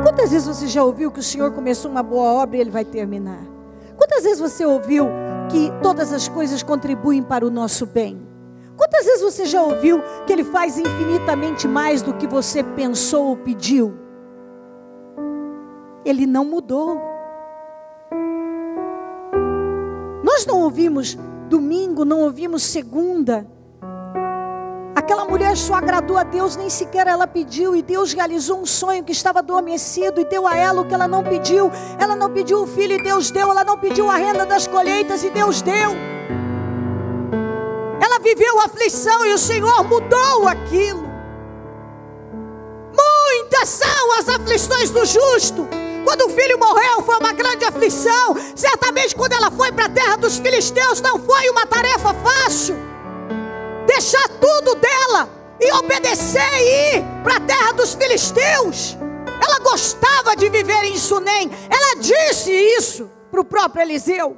Quantas vezes você já ouviu que o Senhor começou uma boa obra e Ele vai terminar? Quantas vezes você ouviu que todas as coisas contribuem para o nosso bem? Quantas vezes você já ouviu que Ele faz infinitamente mais do que você pensou ou pediu? Ele não mudou. Nós não ouvimos domingo, não ouvimos segunda. Aquela mulher só agradou a Deus, nem sequer ela pediu, e Deus realizou um sonho que estava adormecido e deu a ela o que ela não pediu. Ela não pediu o filho e Deus deu. Ela não pediu a renda das colheitas e Deus deu. Ela viveu a aflição e o Senhor mudou aquilo. Muitas são as aflições do justo. Quando o filho morreu foi uma grande aflição. Certamente quando ela foi para a terra dos filisteus não foi uma tarefa fácil. Deixar tudo dela e obedecer e ir para a terra dos filisteus. Ela gostava de viver em Sunem. Ela disse isso para o próprio Eliseu.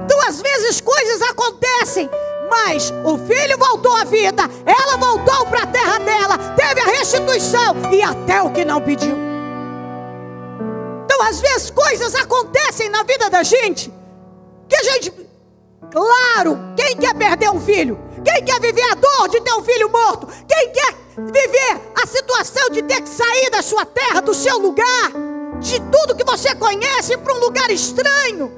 Então às vezes coisas acontecem, mas o filho voltou à vida, ela voltou para a terra dela, teve a restituição e até o que não pediu. Então às vezes coisas acontecem na vida da gente, que a gente, claro, quem quer perder um filho? Quem quer viver a dor de ter um filho morto? Quem quer viver a situação de ter que sair da sua terra, do seu lugar, de tudo que você conhece, para um lugar estranho?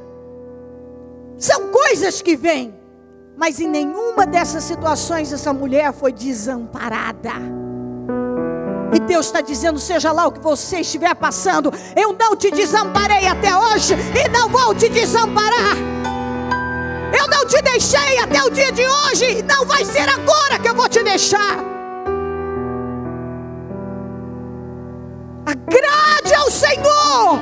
São coisas que vêm, mas em nenhuma dessas situações essa mulher foi desamparada. E Deus está dizendo, seja lá o que você estiver passando, eu não te desamparei até hoje e não vou te desamparar. Eu não te deixei até o dia de hoje e não vai ser agora que eu vou te deixar. Agrade ao Senhor,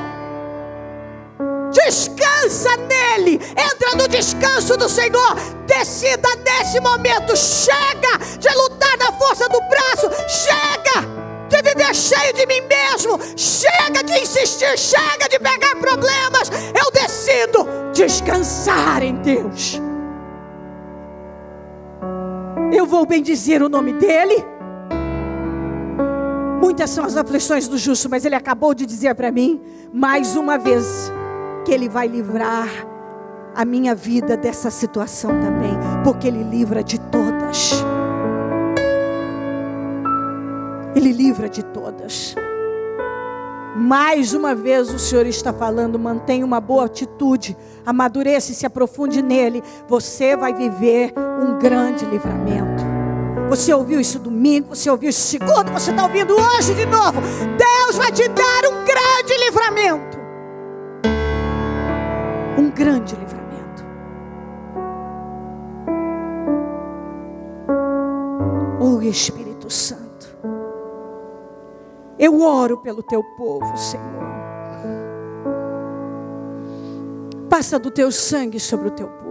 descansa nele, entra no descanso do Senhor. Decida nesse momento, chega de lutar na força do braço, chega de viver cheio de mim mesmo, chega de insistir, chega de pegar problemas. Eu decido descansar em Deus. Eu vou bendizer o nome dele. Muitas são as aflições do justo, mas ele acabou de dizer para mim, mais uma vez, que ele vai livrar a minha vida dessa situação também, porque ele livra de todas. Ele livra de todas. Mais uma vez o Senhor está falando, mantenha uma boa atitude, amadureça e se aprofunde nele. Você vai viver um grande livramento. Você ouviu isso domingo, você ouviu isso segunda, você está ouvindo hoje de novo. Deus vai te dar um grande livramento. Um grande livramento. Oh Espírito Santo, eu oro pelo teu povo, Senhor. Passa do teu sangue sobre o teu povo.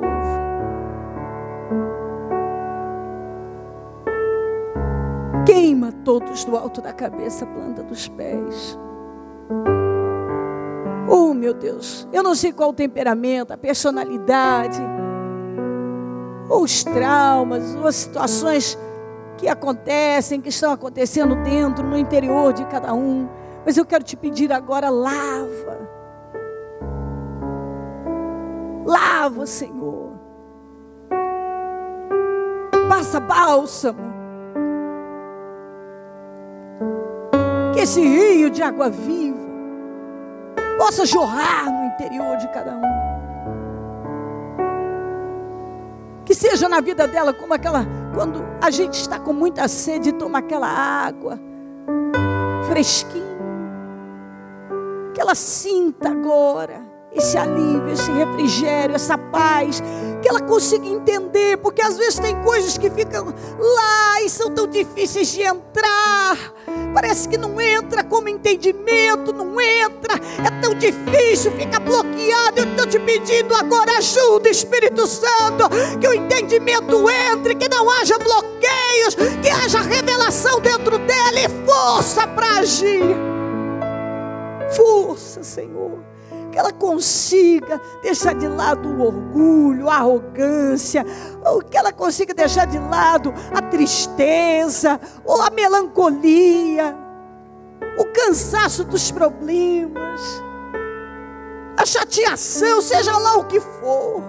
Queima todos do alto da cabeça, planta dos pés. Oh meu Deus, eu não sei qual o temperamento, a personalidade, ou os traumas, ou as situações que acontecem, que estão acontecendo dentro, no interior de cada um. Mas eu quero te pedir agora, lava. Lava, Senhor. Passa bálsamo. Que esse rio de água viva possa jorrar no interior de cada um. Que seja na vida dela como aquela, quando a gente está com muita sede e toma aquela água fresquinha, que ela sinta agora esse alívio, esse refrigério, essa paz, que ela consiga entender, porque às vezes tem coisas que ficam lá e são tão difíceis de entrar, parece que não entra como entendimento, não entra, é tão difícil, fica bloqueado. Eu estou te pedindo agora, ajuda, Espírito Santo, que o entendimento entre, que não haja bloqueios, que haja revelação dentro dela e força para agir. Força, Senhor, que ela consiga deixar de lado o orgulho, a arrogância, ou que ela consiga deixar de lado a tristeza, ou a melancolia, o cansaço dos problemas, a chateação, seja lá o que for.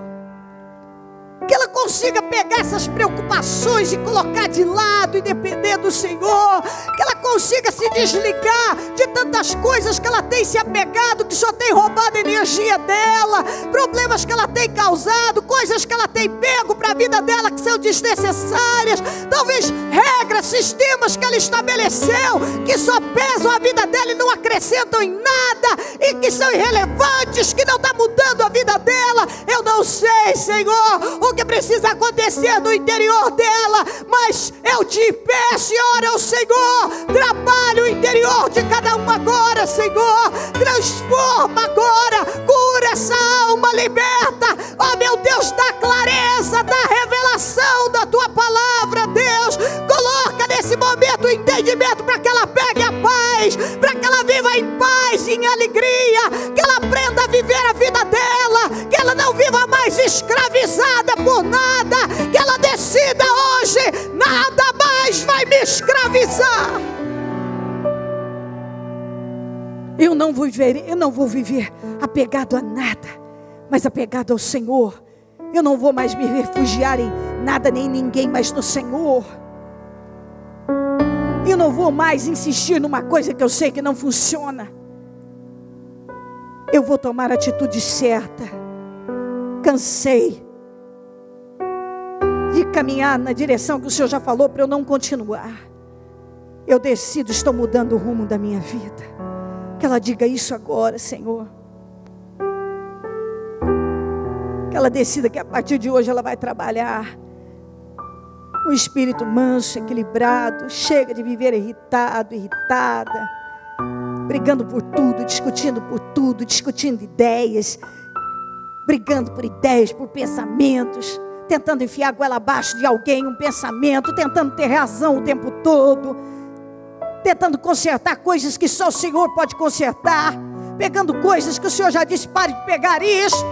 Que ela consiga pegar essas preocupações e colocar de lado e depender do Senhor. Que ela consiga se desligar de tantas coisas que ela tem se apegado, que só tem roubado a energia dela, problemas que ela tem causado, coisas que ela tem pego para a vida dela que são desnecessárias, talvez regras, sistemas que ela estabeleceu, que só pesam a vida dela e não acrescentam em nada, e que são irrelevantes, que não está mudando a vida dela. Eu não sei, Senhor, o que precisa acontecer no interior dela, mas eu te peço e oro ao Senhor, trabalha o interior de cada um agora, Senhor, transforma agora, cura essa alma, liberta, ó meu Deus, dá clareza, dá revelação da tua palavra, Deus, coloca nesse momento o entendimento para que ela pegue a paz, para que ela viva em paz, em alegria, que ela aprenda a viver a vida dela, que ela não viva mais escravizada por nada, que ela decida hoje, nada mais vai me escravizar. Eu não vou viver apegado a nada, mas apegado ao Senhor. Eu não vou mais me refugiar em nada nem ninguém, mas no Senhor. Eu não vou mais insistir numa coisa que eu sei que não funciona. Eu vou tomar a atitude certa. Cansei de caminhar na direção que o Senhor já falou para eu não continuar. Eu decido, estou mudando o rumo da minha vida. Que ela diga isso agora, Senhor. Que ela decida que a partir de hoje ela vai trabalhar um espírito manso, equilibrado. Chega de viver irritado, irritada, brigando por tudo, discutindo ideias, brigando por ideias, por pensamentos, tentando enfiar a goela abaixo de alguém, um pensamento, tentando ter razão o tempo todo, tentando consertar coisas que só o Senhor pode consertar, pegando coisas que o Senhor já disse, pare de pegar isso,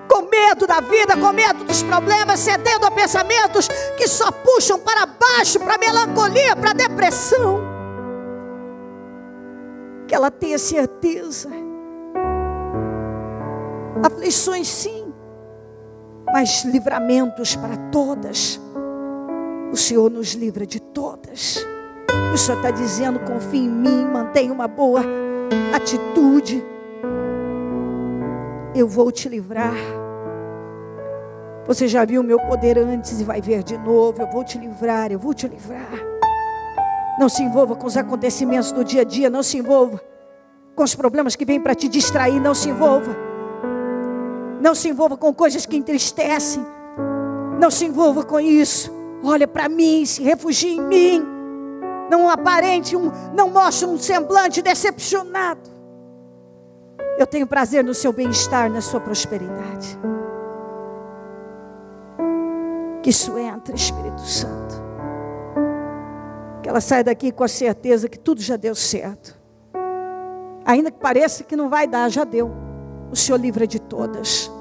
com medo da vida, com medo dos problemas, cedendo a pensamentos que só puxam para baixo, para a melancolia, para a depressão. Que ela tenha certeza. Aflições sim, mas livramentos para todas. O Senhor nos livra de todas. O Senhor está dizendo, confie em mim, mantenha uma boa atitude. Eu vou te livrar. Você já viu o meu poder antes e vai ver de novo. Eu vou te livrar, eu vou te livrar. Não se envolva com os acontecimentos do dia a dia. Não se envolva com os problemas que vêm para te distrair. Não se envolva. Não se envolva com coisas que entristecem. Não se envolva com isso. Olha para mim, se refugie em mim. Não aparente, não mostre um semblante decepcionado. Eu tenho prazer no seu bem-estar, na sua prosperidade. Que isso entre, Espírito Santo. Que ela saia daqui com a certeza que tudo já deu certo. Ainda que pareça que não vai dar, já deu. O Senhor livra de todas.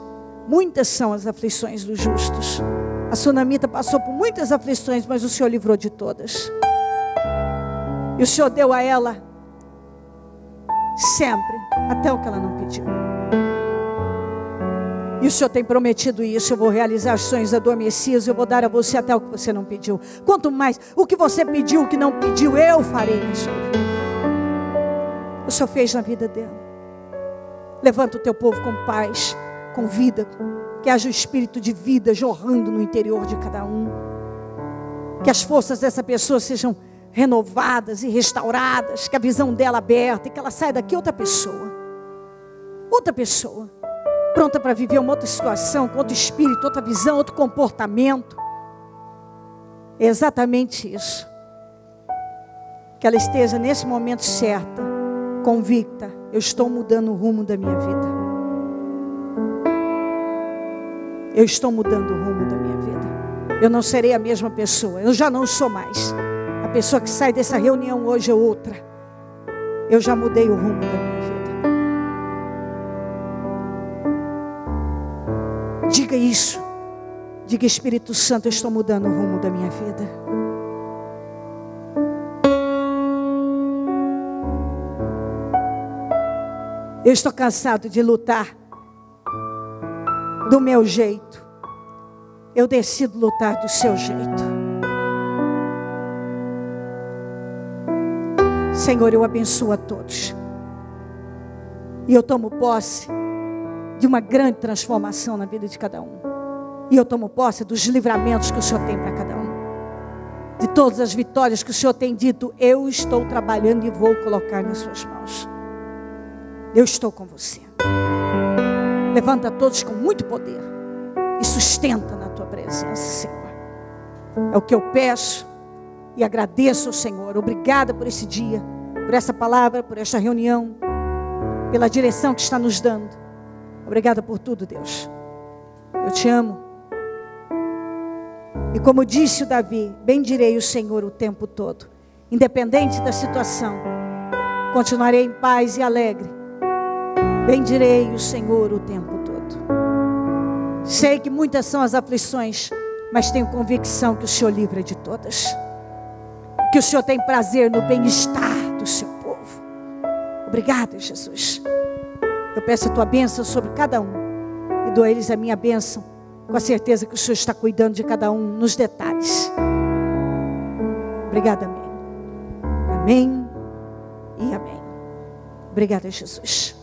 Muitas são as aflições dos justos. A sunamita passou por muitas aflições, mas o Senhor livrou de todas. E o Senhor deu a ela sempre, até o que ela não pediu. E o Senhor tem prometido isso. Eu vou realizar os sonhos adormecidos. Eu vou dar a você até o que você não pediu. Quanto mais o que você pediu, o que não pediu, eu farei na sua vida. O Senhor fez na vida dela. Levanta o teu povo com paz, com vida. Que haja o espírito de vida jorrando no interior de cada um. Que as forças dessa pessoa sejam renovadas e restauradas. Que a visão dela aberta. E que ela saia daqui outra pessoa. Outra pessoa. Pronta para viver uma outra situação, com outro espírito, outra visão, outro comportamento. É exatamente isso. Que ela esteja nesse momento certa, convicta. Eu estou mudando o rumo da minha vida. Eu estou mudando o rumo da minha vida. Eu não serei a mesma pessoa. Eu já não sou mais. A pessoa que sai dessa reunião hoje é outra. Eu já mudei o rumo da minha vida. Diga isso. Diga, Espírito Santo, eu estou mudando o rumo da minha vida. Eu estou cansado de lutar do meu jeito. Eu decido lutar do seu jeito. Senhor, eu abençoo a todos. E eu tomo posse de uma grande transformação na vida de cada um. E eu tomo posse dos livramentos que o Senhor tem para cada um. De todas as vitórias que o Senhor tem dito, eu estou trabalhando e vou colocar nas suas mãos. Eu estou com você. Levanta todos com muito poder e sustenta na tua presença, Senhor. É o que eu peço e agradeço ao Senhor. Obrigada por esse dia, por essa palavra, por esta reunião, pela direção que está nos dando. Obrigada por tudo, Deus. Eu te amo. E como disse o Davi, bendirei o Senhor o tempo todo. Independente da situação, continuarei em paz e alegre. Bendirei o Senhor o tempo todo. Sei que muitas são as aflições, mas tenho convicção que o Senhor livra de todas. Que o Senhor tem prazer no bem-estar do seu povo. Obrigada, Jesus. Eu peço a tua bênção sobre cada um. E dou a eles a minha bênção, com a certeza que o Senhor está cuidando de cada um nos detalhes. Obrigada, amém. Amém e amém. Obrigada, Jesus.